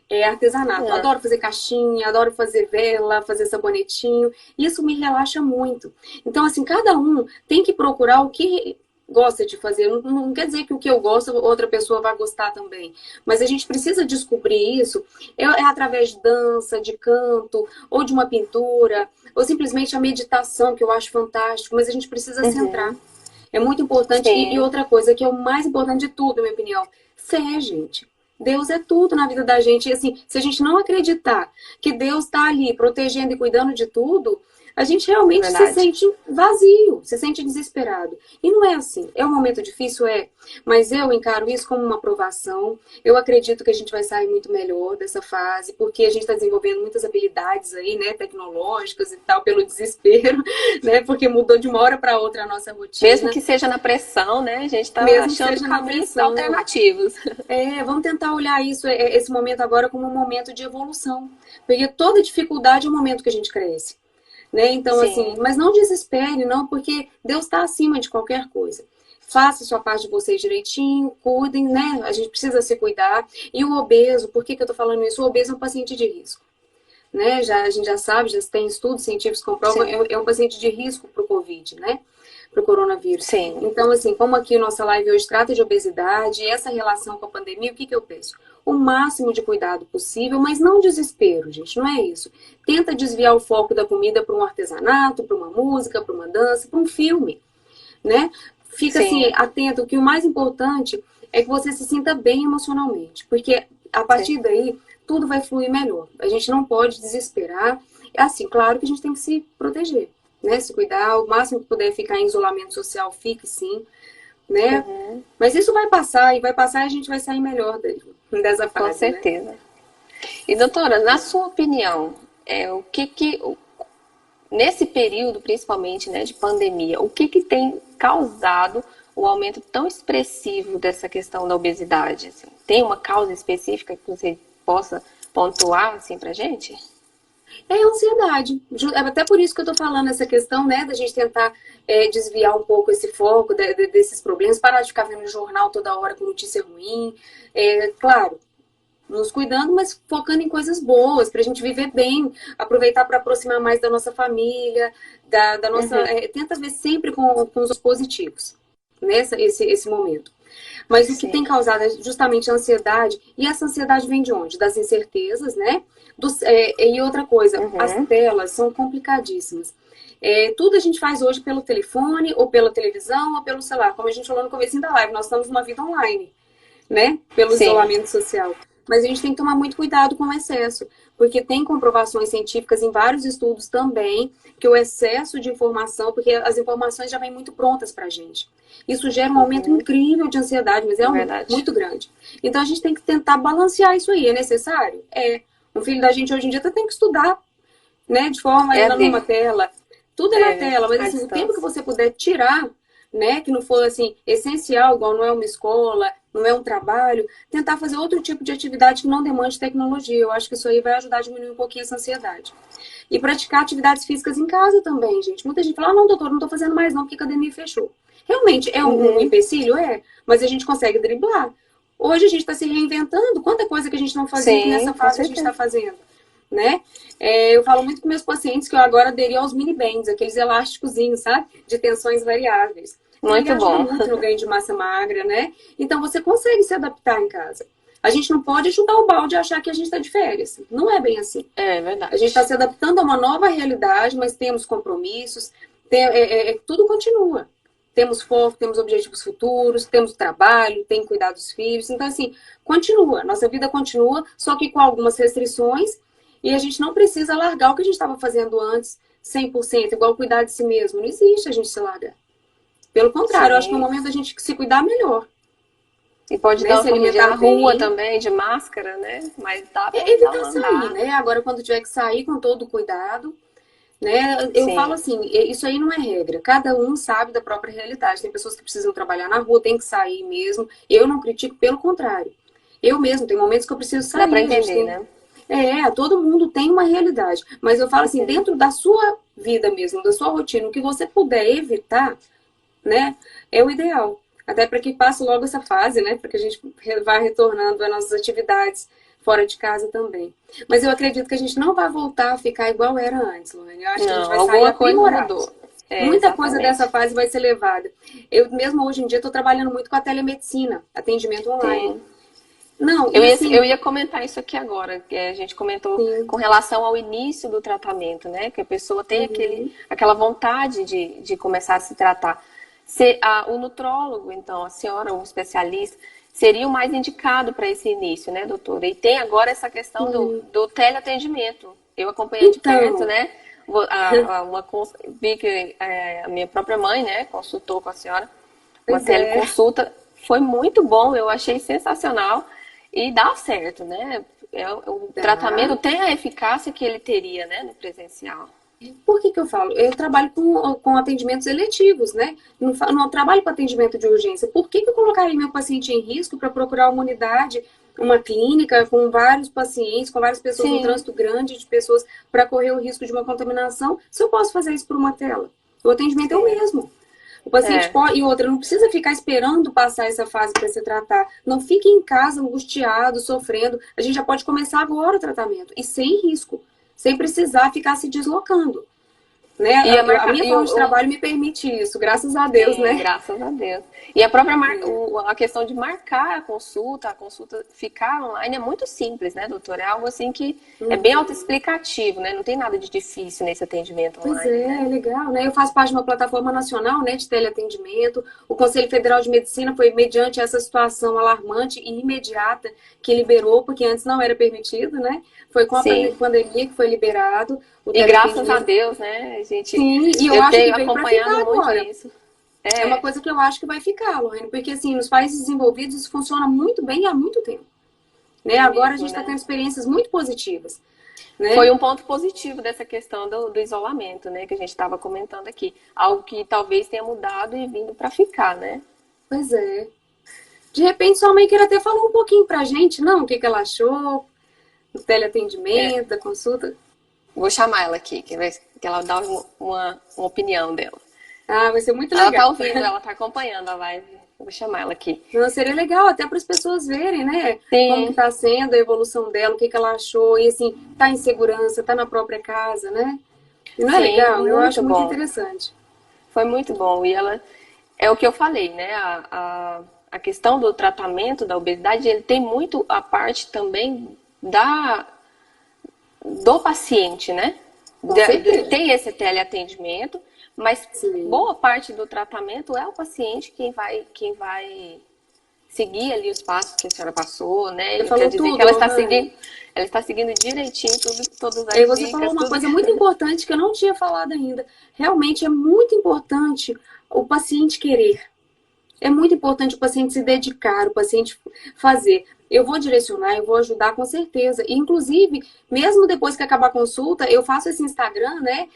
É artesanato. Adoro fazer caixinha, adoro fazer vela, fazer sabonetinho. Isso me relaxa muito. Então, assim, cada um tem que procurar o que gosta de fazer. Não quer dizer que o que eu gosto, outra pessoa vai gostar também. Mas a gente precisa descobrir isso. Através de dança, de canto, ou de uma pintura, ou simplesmente a meditação, que eu acho fantástico. Mas a gente precisa centrar. É muito importante. E outra coisa, que é o mais importante de tudo, na minha opinião, fé, gente. Deus é tudo na vida da gente. E assim, se a gente não acreditar que Deus está ali protegendo e cuidando de tudo, a gente realmente se sente vazio, se sente desesperado. E não é assim. É um momento difícil, mas eu encaro isso como uma provação. Eu acredito que a gente vai sair muito melhor dessa fase, porque a gente está desenvolvendo muitas habilidades aí, né, tecnológicas e tal, pelo desespero, né, porque mudou de uma hora para outra a nossa rotina. Mesmo que seja na pressão, né, a gente está achando caminhos alternativos. Vamos tentar olhar esse momento agora como um momento de evolução, porque toda dificuldade é um momento que a gente cresce. Né? Então, assim, mas não desespere, não, porque Deus está acima de qualquer coisa. Faça a sua parte de vocês direitinho, cuidem, né? A gente precisa se cuidar. E o obeso, por que eu tô falando isso? O obeso é um paciente de risco. Né? A gente já sabe, já tem estudos científicos que comprovam, é um paciente de risco para o Covid, né? Para o coronavírus. Então, assim, como aqui a nossa live hoje trata de obesidade, essa relação com a pandemia, o que eu penso? O máximo de cuidado possível, mas não desespero, gente, não é isso. Tenta desviar o foco da comida para um artesanato, para uma música, para uma dança, para um filme, né? Fica assim, atento, que o mais importante é que você se sinta bem emocionalmente, porque a partir daí tudo vai fluir melhor. A gente não pode desesperar. Assim, claro que a gente tem que se proteger, né? Se cuidar, o máximo que puder ficar em isolamento social, fique sim, né? Mas isso vai passar, e a gente vai sair melhor dessa fase. Com certeza. Né? E doutora, na sua opinião, nesse período, principalmente, né, de pandemia, o que tem causado o aumento tão expressivo dessa questão da obesidade? Assim? Tem uma causa específica que você possa pontuar assim pra gente? É a ansiedade. Até por isso que eu tô falando essa questão, né, da gente tentar desviar um pouco esse foco desses problemas, parar de ficar vendo o jornal toda hora com notícia ruim. Claro, nos cuidando, mas focando em coisas boas, pra gente viver bem, aproveitar para aproximar mais da nossa família, da nossa... tenta ver sempre com os positivos, esse momento. Mas o que tem causado é justamente a ansiedade, e essa ansiedade vem de onde? Das incertezas, né? E outra coisa, as telas são complicadíssimas. Tudo a gente faz hoje pelo telefone, ou pela televisão, ou pelo celular. Como a gente falou no começo da live, nós estamos numa vida online, né? Pelo isolamento social. Mas a gente tem que tomar muito cuidado com o excesso, porque tem comprovações científicas em vários estudos também, que o excesso de informação, porque as informações já vêm muito prontas pra gente. Isso gera um aumento incrível de ansiedade, mas é muito grande. Então a gente tem que tentar balancear isso aí. É necessário? Um filho da gente hoje em dia tem que estudar, né? De forma, ainda numa tela. tudo é na tela, mas assim, o tempo que você puder tirar, né, que não for assim, essencial, igual não é uma escola, não é um trabalho, tentar fazer outro tipo de atividade que não demande tecnologia. Eu acho que isso aí vai ajudar a diminuir um pouquinho essa ansiedade. E praticar atividades físicas em casa também, gente. Muita gente fala, ah, não, doutor, não tô fazendo mais não, porque a academia fechou. Realmente, é um empecilho? É, mas a gente consegue driblar. Hoje a gente está se reinventando. Quanta coisa que a gente não fazia que nessa Sim, com fase a gente está certeza. fazendo, né? Eu falo muito com meus pacientes que eu agora aderi aos mini bands, aqueles elásticozinhos, sabe? De tensões variáveis. Então ele Muito ajuda bom. muito no ganho de massa magra, né? Então você consegue se adaptar em casa. A gente não pode chutar o balde e achar que a gente está de férias. Não é bem assim. É A gente está verdade. se adaptando a uma nova realidade, mas temos compromissos, tudo continua. Temos foco, temos objetivos futuros, temos trabalho, tem que cuidar dos filhos. Então, assim, continua. Nossa vida continua, só que com algumas restrições. E a gente não precisa largar o que a gente estava fazendo antes, 100%, igual cuidar de si mesmo. Não existe a gente se largar. Pelo contrário, eu acho que é o Sim. momento da gente se cuidar melhor, E pode né? dar uma Se corridinha na alimentar rua bem. também, de máscara, né? Mas dá pra dar Evitar uma sair, andada. né? Agora, quando tiver que sair, com todo cuidado, né? Eu falo Sim. assim, isso aí não é regra. Cada um sabe da própria realidade. Tem pessoas que precisam trabalhar na rua, tem que sair mesmo. Eu não critico, pelo contrário. Eu mesmo, tem momentos que eu preciso Dá pra sair. A gente entender, tem. né? Todo mundo tem uma realidade. Mas eu falo assim, Sim. dentro da sua vida mesmo, da sua rotina, o que você puder evitar, né, é o ideal. Até para que passe logo essa fase, né, para que a gente vá retornando às nossas atividades fora de casa também. Mas eu acredito que a gente não vai voltar a ficar igual era antes, Lohane. Eu acho que a gente Não, vai sair alguma coisa aprimorado. mudou. É, Muita coisa dessa exatamente. fase vai ser levada. Eu mesmo hoje em dia estou trabalhando muito com a telemedicina, atendimento online. Sim. Não, Eu e ia, eu assim, ia comentar isso aqui agora, que a gente comentou sim, com relação ao início do tratamento, né? Que a pessoa tem uhum, aquela vontade de começar a se tratar. O nutrólogo, então, a senhora, o especialista, seria o mais indicado para esse início, né, doutora? E tem agora essa questão sim. do teleatendimento. Eu acompanhei de perto, Então, né? Vi que a minha própria mãe, né, consultou com a senhora, uma pois é, teleconsulta. Foi muito bom, eu achei sensacional. E dá certo, né? O tá. tratamento tem a eficácia que ele teria, né, no presencial. Por que que eu falo? Eu trabalho com atendimentos eletivos, né? Não trabalho com atendimento de urgência. Por que que eu colocaria meu paciente em risco para procurar uma unidade, uma clínica com vários pacientes, com várias pessoas, um Sim, trânsito grande de pessoas, para correr o risco de uma contaminação, se eu posso fazer isso por uma tela? O atendimento é o sim. mesmo. O paciente É, pode, e outra, não precisa ficar esperando passar essa fase para se tratar. Não fique em casa angustiado, sofrendo. A gente já pode começar agora o tratamento e sem risco, sem precisar ficar se deslocando, né? ia A marcar. minha forma de trabalho me permite isso, graças a Deus, Sim, né? graças a Deus. E a própria a questão de marcar a consulta ficar online é muito simples, né, doutora? É algo assim que é bem Uhum. autoexplicativo, né? Não tem nada de difícil nesse atendimento Pois online, é, né? é legal, né? Eu faço parte de uma plataforma nacional, né, de teleatendimento. O Conselho Federal de Medicina foi mediante essa situação alarmante e imediata que liberou, porque antes não era permitido, né? Foi com a Sim. pandemia que foi liberado o E graças a teleatendimento. Deus, né, a gente, Sim, e eu eu acho que tenho veio para acompanhado ficar muito agora. isso. É uma É, coisa que eu acho que vai ficar, Lorena, porque assim, nos países desenvolvidos isso funciona muito bem há muito tempo, né? é Agora a mesmo, gente está né? tendo experiências muito positivas, Foi né? um ponto positivo dessa questão do isolamento, né, que a gente estava comentando aqui. Algo que talvez tenha mudado e vindo para ficar, né? Pois é. De repente, sua mãe queira até falar um pouquinho pra gente, não? O que que ela achou do É, teleatendimento, da consulta? vou chamar ela aqui, que ela dá uma opinião dela. Ah, vai ser muito Ela tá legal. ouvindo, ela tá acompanhando a live. Vou chamar ela aqui. Não, seria legal até para as pessoas verem, né? Como que Sim, tá sendo a evolução dela, o que que ela achou, e assim, tá em segurança, tá na própria casa, né? E não é sim, legal? Eu muito acho muito bom. interessante. Foi muito bom. E ela, é o que eu falei, né? A questão do tratamento da obesidade, ele tem muito a parte também do paciente, né? Com certeza. Tem esse teleatendimento, mas Sim. boa parte do tratamento é o paciente quem vai seguir ali os passos que a senhora passou, Você né? Quer falou dizer que tudo, Lohane. ela está seguindo direitinho todas E as você falou dicas, uma tudo. coisa muito importante que eu não tinha falado ainda. Realmente é muito importante o paciente querer. É muito importante o paciente se dedicar, o paciente fazer. eu vou direcionar, eu vou ajudar com certeza. E, inclusive, mesmo depois que acabar a consulta, eu faço esse Instagram, né,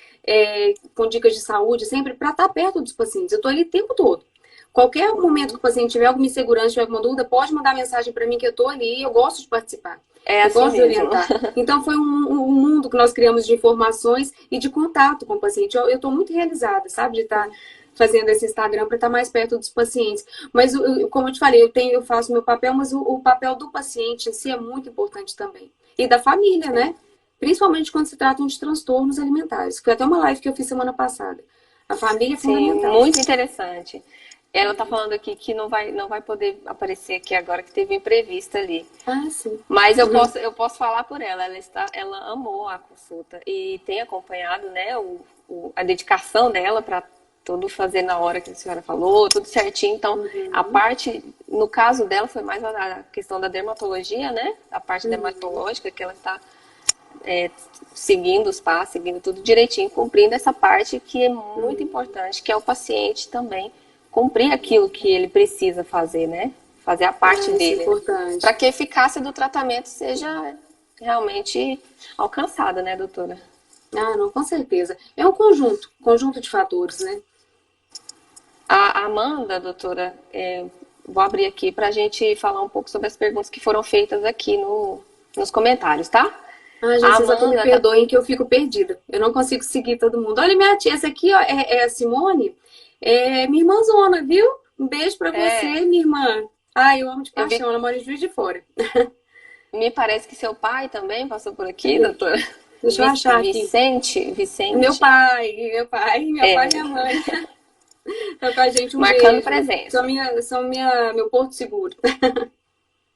com dicas de saúde, sempre para estar perto dos pacientes. Eu estou ali o tempo todo. Qualquer momento que o paciente tiver alguma insegurança, tiver alguma dúvida, pode mandar mensagem para mim que eu estou ali e eu gosto de participar. É Eu assim gosto de mesmo. orientar. Então, foi um mundo que nós criamos de informações e de contato com o paciente. Eu estou muito realizada, sabe, de estar fazendo esse Instagram para estar mais perto dos pacientes. Mas, como eu te falei, eu faço o meu papel, mas o papel do paciente em si é muito importante também. E da família, né? Principalmente quando se tratam de transtornos alimentares. Foi até uma live que eu fiz semana passada. A família é Sim, fundamental. muito interessante. Ela tá falando aqui que não vai poder aparecer aqui agora, que teve imprevisto ali. Ah, sim. Mas eu posso falar por ela. Ela amou a consulta e tem acompanhado, né, a dedicação dela para tudo fazer na hora que a senhora falou, tudo certinho. Então, a parte, no caso dela, foi mais a questão da dermatologia, né? A parte dermatológica, que ela está seguindo os passos, seguindo tudo direitinho, cumprindo essa parte que é muito importante, que é o paciente também cumprir aquilo que ele precisa fazer, né? Fazer a parte Isso é dele, importante. para que a eficácia do tratamento seja realmente alcançada, né, doutora? Ah, não, com certeza. É um conjunto de fatores, né? A Amanda, doutora, vou abrir aqui para a gente falar um pouco sobre as perguntas que foram feitas aqui nos comentários, tá? Ah, gente, A vocês até me Amanda tá. perdoem que eu fico perdida. Eu não consigo seguir todo mundo. Olha, minha tia, essa aqui ó, é a Simone, é minha irmãzona, viu? Um beijo pra você, É, minha irmã. Ai, eu amo de eu vi. paixão, ela mora em Juiz de Fora. Me parece que seu pai também passou por aqui, Cadê? doutora. Deixa eu achar aqui. Vicente, Meu Vicente, pai, meu pai, minha pai e minha mãe. Tá com a gente, um marcando beijo. presença. Meu porto seguro.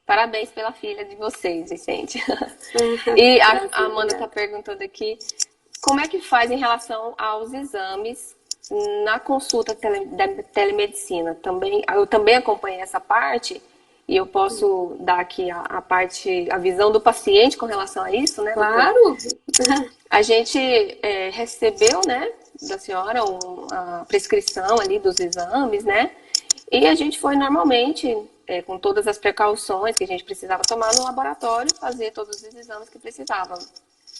Parabéns pela filha de vocês, Vicente. E a Prazer, Amanda está obrigada. perguntando aqui como é que faz em relação aos exames na consulta da telemedicina. Eu também acompanhei essa parte e eu posso dar aqui a parte, a visão do paciente com relação a isso, né, doutora? Claro. A gente recebeu, né, da senhora a prescrição ali dos exames, né? E a gente foi normalmente, com todas as precauções que a gente precisava tomar no laboratório, fazer todos os exames que precisava.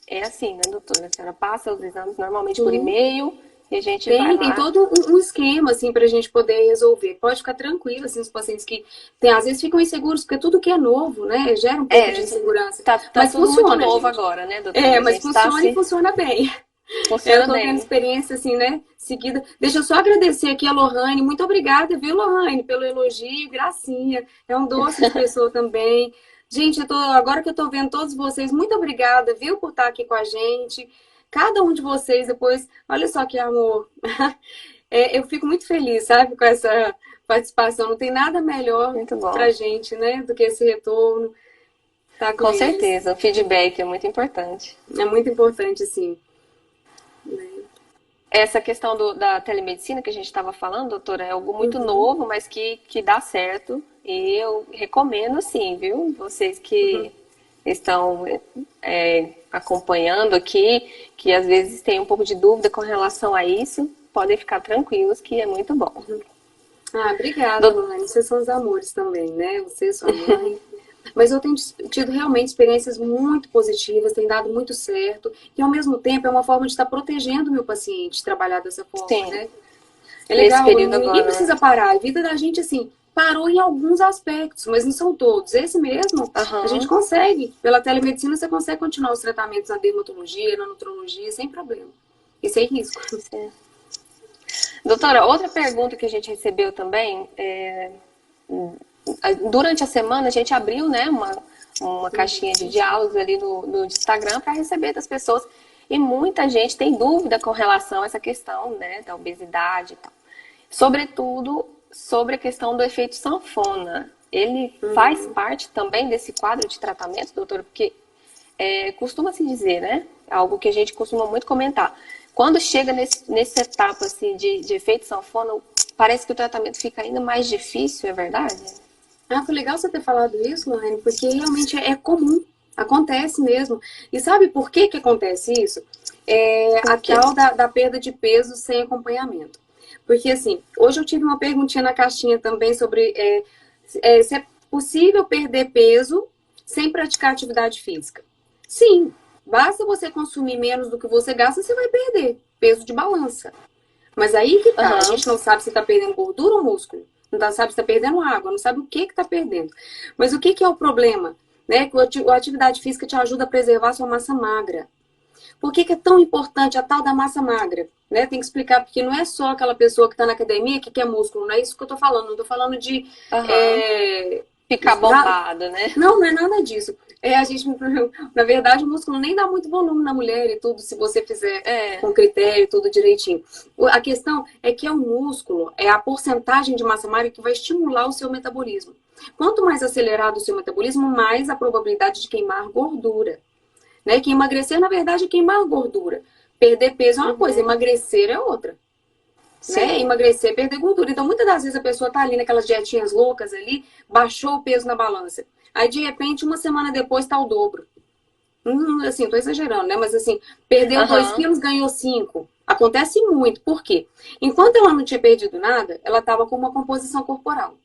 É assim, né, doutora? A senhora passa os exames normalmente por Sim. e-mail e a gente vai Tem lá. todo um esquema, assim, pra gente poder resolver. Pode ficar tranquilo, assim, os pacientes que tem, às vezes ficam inseguros, porque tudo que é novo, né, gera um pouco de É, insegurança. tá Mas tudo muito funciona, novo gente. agora, né, doutora? É, A mas gente tá funciona e se. funciona bem. Eu Funciona tô tendo bem. experiência, assim, né, seguida. Deixa eu só agradecer aqui a Lohane. Muito obrigada, viu, Lohane, pelo elogio, gracinha. É um doce de pessoa também. Gente, agora que eu tô vendo todos vocês, muito obrigada, viu, por estar aqui com a gente. Cada um de vocês, depois, olha só que amor. Eu fico muito feliz, sabe, com essa participação. Não tem nada melhor Muito bom. pra gente, né, do que esse retorno, tá com Com eles. certeza, o feedback é muito importante. É muito importante, sim. Né? Essa questão da telemedicina que a gente estava falando, doutora, é algo muito Uhum, novo, mas que dá certo. E eu recomendo sim, viu? Vocês uhum. que estão acompanhando aqui, que às vezes têm um pouco de dúvida com relação a isso, podem ficar tranquilos que é muito bom. Ah, obrigada, Do- Lohane. Vocês são os amores também, né? Você, sua mãe. Mas eu tenho tido realmente experiências muito positivas, tem dado muito certo. E ao mesmo tempo é uma forma de estar protegendo o meu paciente, trabalhar dessa forma, Sim, né? É nesse legal, período ninguém agora, precisa né? parar. A vida da gente, assim, parou em alguns aspectos, mas não são todos. Esse mesmo, a gente Aham. consegue. Pela telemedicina, você consegue continuar os tratamentos na dermatologia, na nutrologia, sem problema. E sem risco. Sim. Doutora, outra pergunta que a gente recebeu também durante a semana a gente abriu, né, uma caixinha de diálogos ali no Instagram para receber das pessoas. E muita gente tem dúvida com relação a essa questão, né, da obesidade e tal. Sobretudo sobre a questão do efeito sanfona. Ele faz Uhum. parte também desse quadro de tratamento, doutora? Porque costuma se dizer, né? Algo que a gente costuma muito comentar. Quando chega nessa etapa assim, de efeito sanfona, parece que o tratamento fica ainda mais difícil, é verdade? Ah, foi legal você ter falado isso, Lorraine, porque realmente é comum, acontece mesmo. E sabe por que que acontece isso? É Por a quê? tal da perda de peso sem acompanhamento. Porque assim, hoje eu tive uma perguntinha na caixinha também sobre se é possível perder peso sem praticar atividade física? Sim, basta você consumir menos do que você gasta, você vai perder peso de balança. Mas aí que tá, a gente não sabe se está perdendo gordura ou músculo, não sabe se está perdendo água, não sabe o que está perdendo. Mas o que é o problema? Né? Que a atividade física te ajuda a preservar a sua massa magra. Por que é tão importante a tal da massa magra? Né? Tem que explicar, porque não é só aquela pessoa que está na academia que quer músculo, não é isso que eu estou falando, não estou falando de... Ficar bombado, né? Não é nada disso. A gente, na verdade, o músculo nem dá muito volume na mulher e tudo, se você fizer com critério, tudo direitinho. A questão é que o músculo é a porcentagem de massa magra que vai estimular o seu metabolismo. Quanto mais acelerado o seu metabolismo, mais a probabilidade de queimar gordura. Né? Que emagrecer, na verdade, é queimar gordura. Perder peso é uma coisa, emagrecer é outra. Né? Emagrecer, perder gordura. Então, muitas das vezes a pessoa tá ali naquelas dietinhas loucas ali, baixou o peso na balança. Aí, de repente, uma semana depois tá o dobro. Assim, tô exagerando, né? Mas assim, perdeu 2 quilos, ganhou 5. Acontece muito. Por quê? Enquanto ela não tinha perdido nada, ela tava com uma composição corporal.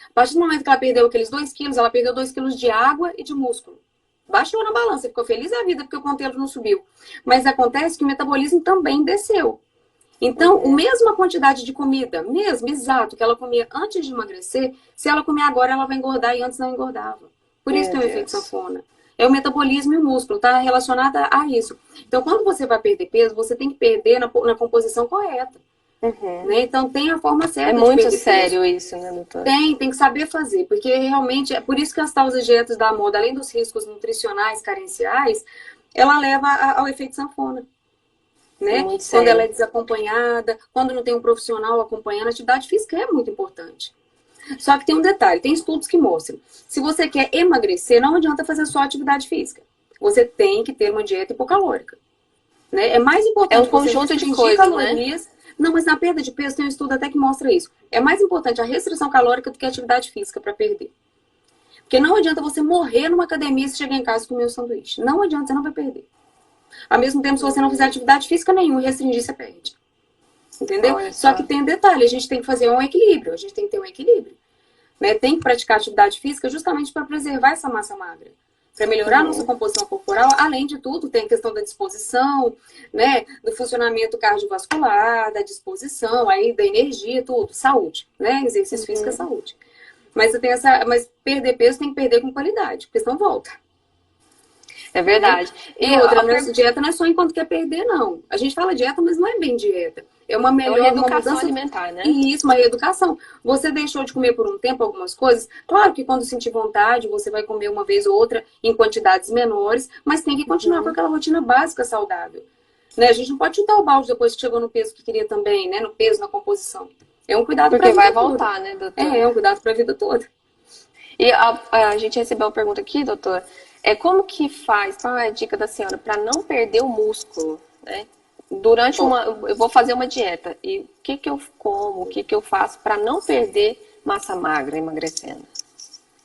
A partir do momento que ela perdeu aqueles 2 quilos, ela perdeu 2 quilos de água e de músculo. Baixou na balança, ficou feliz da vida porque o conteúdo não subiu. Mas acontece que o metabolismo também desceu. Então, a mesma quantidade de comida, exato, que ela comia antes de emagrecer, se ela comer agora, ela vai engordar e antes não engordava. Por isso tem o efeito sanfona. É o metabolismo e o músculo, tá relacionado a isso. Então, quando você vai perder peso, você tem que perder na composição correta. Né? Então, tem a forma certa de perder peso. É muito sério isso, né, doutora? Tem que saber fazer, porque realmente, é por isso que as tais dietas da moda, além dos riscos nutricionais, carenciais, ela leva ao efeito sanfona. Né? Quando ela é desacompanhada, quando não tem um profissional acompanhando, a atividade física é muito importante. Só que tem um detalhe, tem estudos que mostram. Se você quer emagrecer, não adianta fazer só atividade física. Você tem que ter uma dieta hipocalórica. Né? É mais importante um conjunto de coisas, calorias. Né? Não, mas na perda de peso tem um estudo até que mostra isso. É mais importante a restrição calórica do que a atividade física para perder. Porque não adianta você morrer numa academia se chegar em casa e comer um sanduíche. Não adianta, você não vai perder. Ao mesmo tempo, se você não fizer atividade física nenhuma e restringir, você perde. Entendeu? Só que tem um detalhe, a gente tem que fazer um equilíbrio. A gente tem que ter um equilíbrio. Né? Tem que praticar atividade física justamente para preservar essa massa magra. Para melhorar a nossa composição corporal. Além de tudo, tem a questão da disposição, né? Do funcionamento cardiovascular, da disposição, aí, da energia, tudo. Saúde. Né? Exercício físico é saúde. Mas, mas perder peso tem que perder com qualidade, porque senão volta. É verdade. E outra, nossa dieta não é só enquanto quer perder, não. A gente fala dieta, mas não é bem dieta. É uma melhor reeducação alimentar, né? Isso, uma reeducação. Você deixou de comer por um tempo algumas coisas. Claro que quando sentir vontade, você vai comer uma vez ou outra em quantidades menores, mas tem que continuar com aquela rotina básica saudável. Né? A gente não pode chutar o balde depois que chegou no peso que queria também, né? No peso, na composição. É um cuidado para a vida toda. Porque vai voltar, né, doutora? É um cuidado para a vida toda. E a gente recebeu uma pergunta aqui, doutora. Como que faz, qual é a dica da senhora para não perder o músculo, né? Eu vou fazer uma dieta e o que eu como, o que eu faço para não perder massa magra emagrecendo?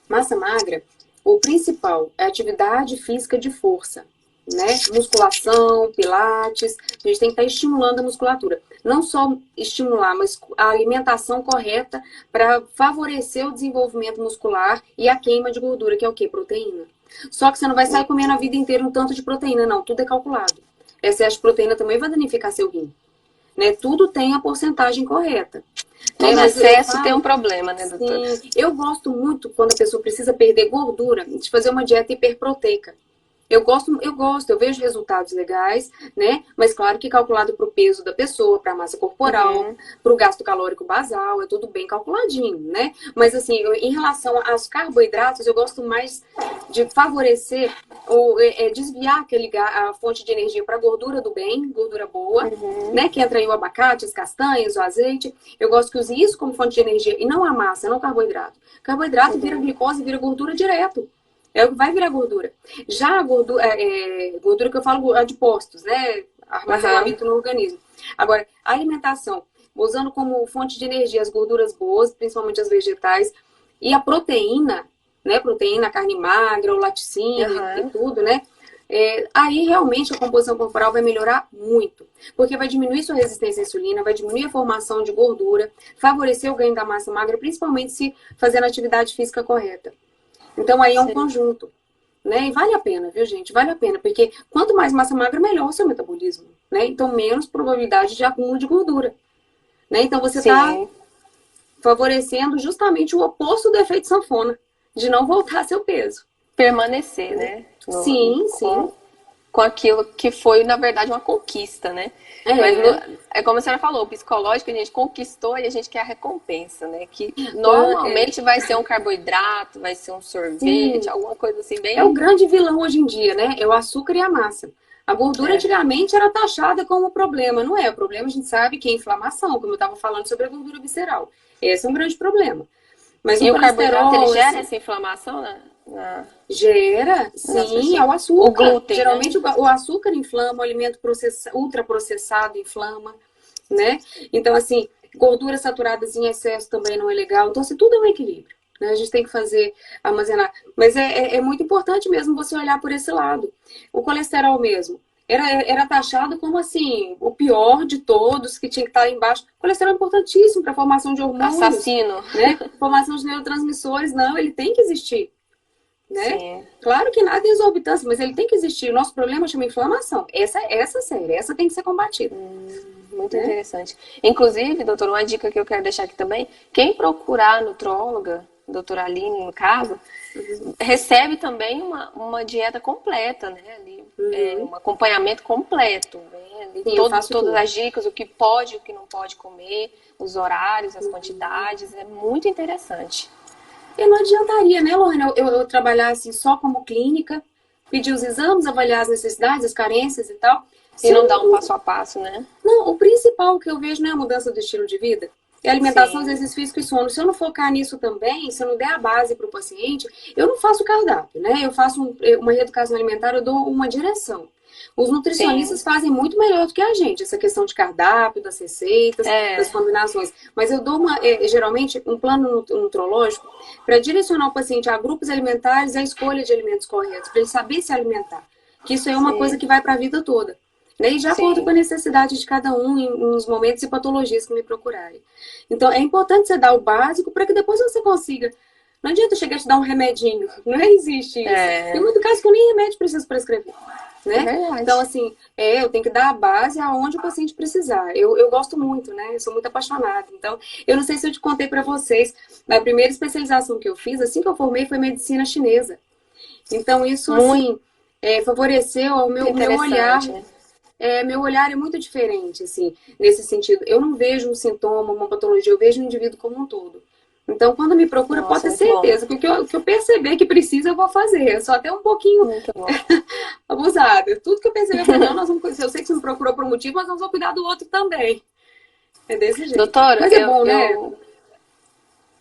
Massa magra, o principal é atividade física de força, né? Musculação, pilates, a gente tem que estar estimulando a musculatura. Não só estimular, mas a alimentação correta para favorecer o desenvolvimento muscular e a queima de gordura, que é o quê? Proteína. Só que você não vai sair comendo a vida inteira um tanto de proteína, não. Tudo é calculado. Excesso de proteína também vai danificar seu rim. Né? Tudo tem a porcentagem correta. Todo excesso tem um problema, né, doutora? Sim. Eu gosto muito, quando a pessoa precisa perder gordura, de fazer uma dieta hiperproteica. Eu gosto, eu vejo resultados legais, né? Mas claro que calculado para o peso da pessoa, para a massa corporal, para o gasto calórico basal, é tudo bem calculadinho, né? Mas assim, em relação aos carboidratos, eu gosto mais de favorecer ou desviar a fonte de energia para gordura do bem, gordura boa, né? Que entra aí o abacate, as castanhas, o azeite. Eu gosto que use isso como fonte de energia e não a massa, não o carboidrato. Carboidrato vira glicose, vira gordura direto. É o que vai virar gordura. Já a gordura que eu falo adipócitos, né? Armazenamento no organismo. Agora, a alimentação, usando como fonte de energia as gorduras boas, principalmente as vegetais, e a proteína, né? Proteína, carne magra, o laticínio e tudo, né? Aí realmente a composição corporal vai melhorar muito. Porque vai diminuir sua resistência à insulina, vai diminuir a formação de gordura, favorecer o ganho da massa magra, principalmente se fazendo a atividade física correta. Então aí é um Sim. conjunto, né? E vale a pena, viu, gente? Vale a pena, porque quanto mais massa magra, melhor o seu metabolismo, né? Então menos probabilidade de acúmulo de gordura, né? Então você está Sim. favorecendo justamente o oposto do efeito sanfona, de não voltar a seu peso. Permanecer, né? Sim, sim. Com aquilo que foi, na verdade, uma conquista, né? Mas É, é como a senhora falou, o psicológico a gente conquistou e a gente quer a recompensa, né? Que é, normalmente vai ser um carboidrato, vai ser um sorvete, sim. alguma coisa assim, É o bem. grande vilão hoje em dia, né? É o açúcar e a massa. A gordura É. antigamente era taxada como problema, não é? O problema a gente sabe que é inflamação, como eu estava falando sobre a gordura visceral. Esse é um grande problema. Mas o E o carboidrato, ele colesterol, gera assim, essa inflamação gera, nas sim, é pessoas? o O açúcar. glúten, né? Geralmente o açúcar inflama, o alimento ultraprocessado inflama, né? Então, assim, gorduras saturadas em excesso também não é legal. Então, assim, tudo é um equilíbrio. Né? A gente tem que fazer, armazenar. Mas é muito importante mesmo você olhar por esse lado. O colesterol mesmo. Era taxado como assim, o pior de todos, que tinha que estar lá embaixo. O colesterol é importantíssimo para a formação de hormônios, Assassino. né? Formação de neurotransmissores, não, ele tem que existir, né? Sim. Claro que nada é exorbitância, mas ele tem que existir. O nosso problema chama inflamação. Essa série, essa tem que ser combatida, Muito né? interessante. Inclusive, doutor, uma dica que eu quero deixar aqui também: quem procurar nutróloga, doutora Aline, no caso, recebe também uma dieta completa, né? Ali, Uhum. um acompanhamento completo, né? Ali, Sim, eu faço todas tudo. as dicas, o que pode, o que não pode comer, os horários, as quantidades, é muito interessante. E não adiantaria, né, Lorena, eu trabalhar assim só como clínica, pedir os exames, avaliar as necessidades, as carências e tal. E Se eu não dar um não, passo a passo, né? não, o principal que eu vejo não é a mudança do estilo de vida, é a alimentação, Sim, exercício físico e sono. Se eu não focar nisso também, se eu não der a base para o paciente, eu não faço cardápio, né? Eu faço uma reeducação alimentar, eu dou uma direção. Os sim. nutricionistas fazem muito melhor do que a gente, essa questão de cardápio, das receitas, das É, combinações. Mas eu dou geralmente um plano nutrológico para direcionar o paciente a grupos alimentares e a escolha de alimentos corretos, para ele saber se alimentar. Que isso é uma coisa sim, que vai para a vida toda, né? E de acordo com sim. a necessidade de cada um, nos momentos e patologias que me procurarem. Então, é importante você dar o básico para que depois você consiga. Não adianta eu chegar a te dar um remedinho, não existe isso. Tem É, muito caso que eu nem remédio preciso prescrever, é né? Então, verdade. assim, eu tenho que dar a base aonde o paciente precisar. Eu gosto muito, né? Eu sou muito apaixonada. Então, eu não sei se eu te contei para vocês, a primeira especialização que eu fiz, assim que eu formei, foi medicina chinesa. Então, isso, Muito assim, favoreceu o meu olhar. interessante, né? Meu olhar é muito diferente, assim, nesse sentido. Eu não vejo um sintoma, uma patologia, eu vejo o indivíduo como um todo. Então, quando me procura, pode Nossa, ter muito bom. certeza que o que eu perceber que precisa, eu vou fazer. Eu sou até um pouquinho Muito bom. abusada. Tudo que eu perceber, eu falei, não, nós vamos, eu sei que você me procurou por um motivo, mas nós vamos cuidar do outro também. É desse jeito. Doutora, Mas é bom, né?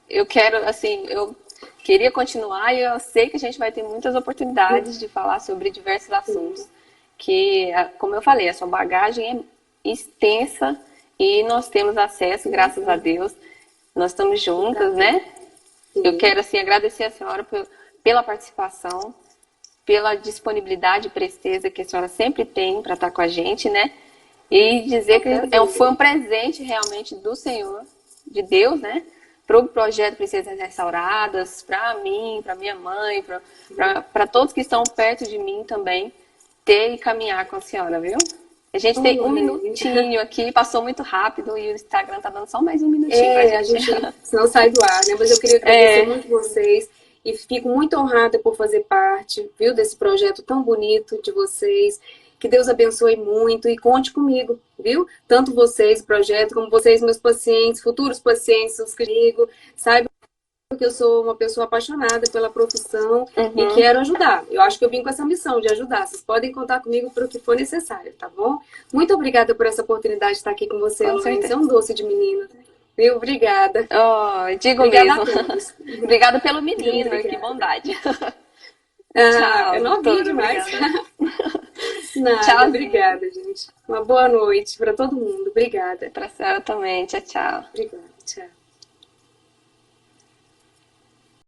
eu quero, assim, eu queria continuar e eu sei que a gente vai ter muitas oportunidades de falar sobre diversos assuntos. Que, como eu falei, a sua bagagem é extensa e nós temos acesso, graças a Deus. Nós estamos juntas, né? Eu Sim, quero, assim, agradecer a senhora pela participação, pela disponibilidade e presteza que a senhora sempre tem para estar com a gente, né? E dizer é um que prazer. foi um presente realmente do Senhor, de Deus, né? Para o projeto Princesas Restauradas, para mim, para minha mãe, para todos que estão perto de mim também, ter e caminhar com a senhora, viu? A gente Oh, tem um Lorene. minutinho aqui, passou muito rápido e o Instagram tá dando só mais um minutinho pra A gente. gente senão sai do ar, né? Mas eu queria agradecer É, muito vocês e fico muito honrada por fazer parte, viu, desse projeto tão bonito de vocês. Que Deus abençoe muito e conte comigo, viu? Tanto vocês, o projeto, como vocês, meus pacientes, futuros pacientes, os comigo, sabe? Que eu sou uma pessoa apaixonada pela profissão e uhum, quero ajudar. Eu acho que eu vim com essa missão de ajudar. Vocês podem contar comigo para o que for necessário, tá bom? Muito obrigada por essa oportunidade de estar aqui com você, com Lourenço. É certeza. um doce de menina. Viu? Obrigada. Oh, digo Obrigada a mesmo. todos. Obrigada pelo menino, que Obrigada. bondade. É Tchau, novinho doutora, demais. obrigada. Nada, Tchauzinho. obrigada, gente. Uma boa noite para todo mundo. Obrigada. Pra senhora também. Tchau, tchau. Obrigada. Tchau.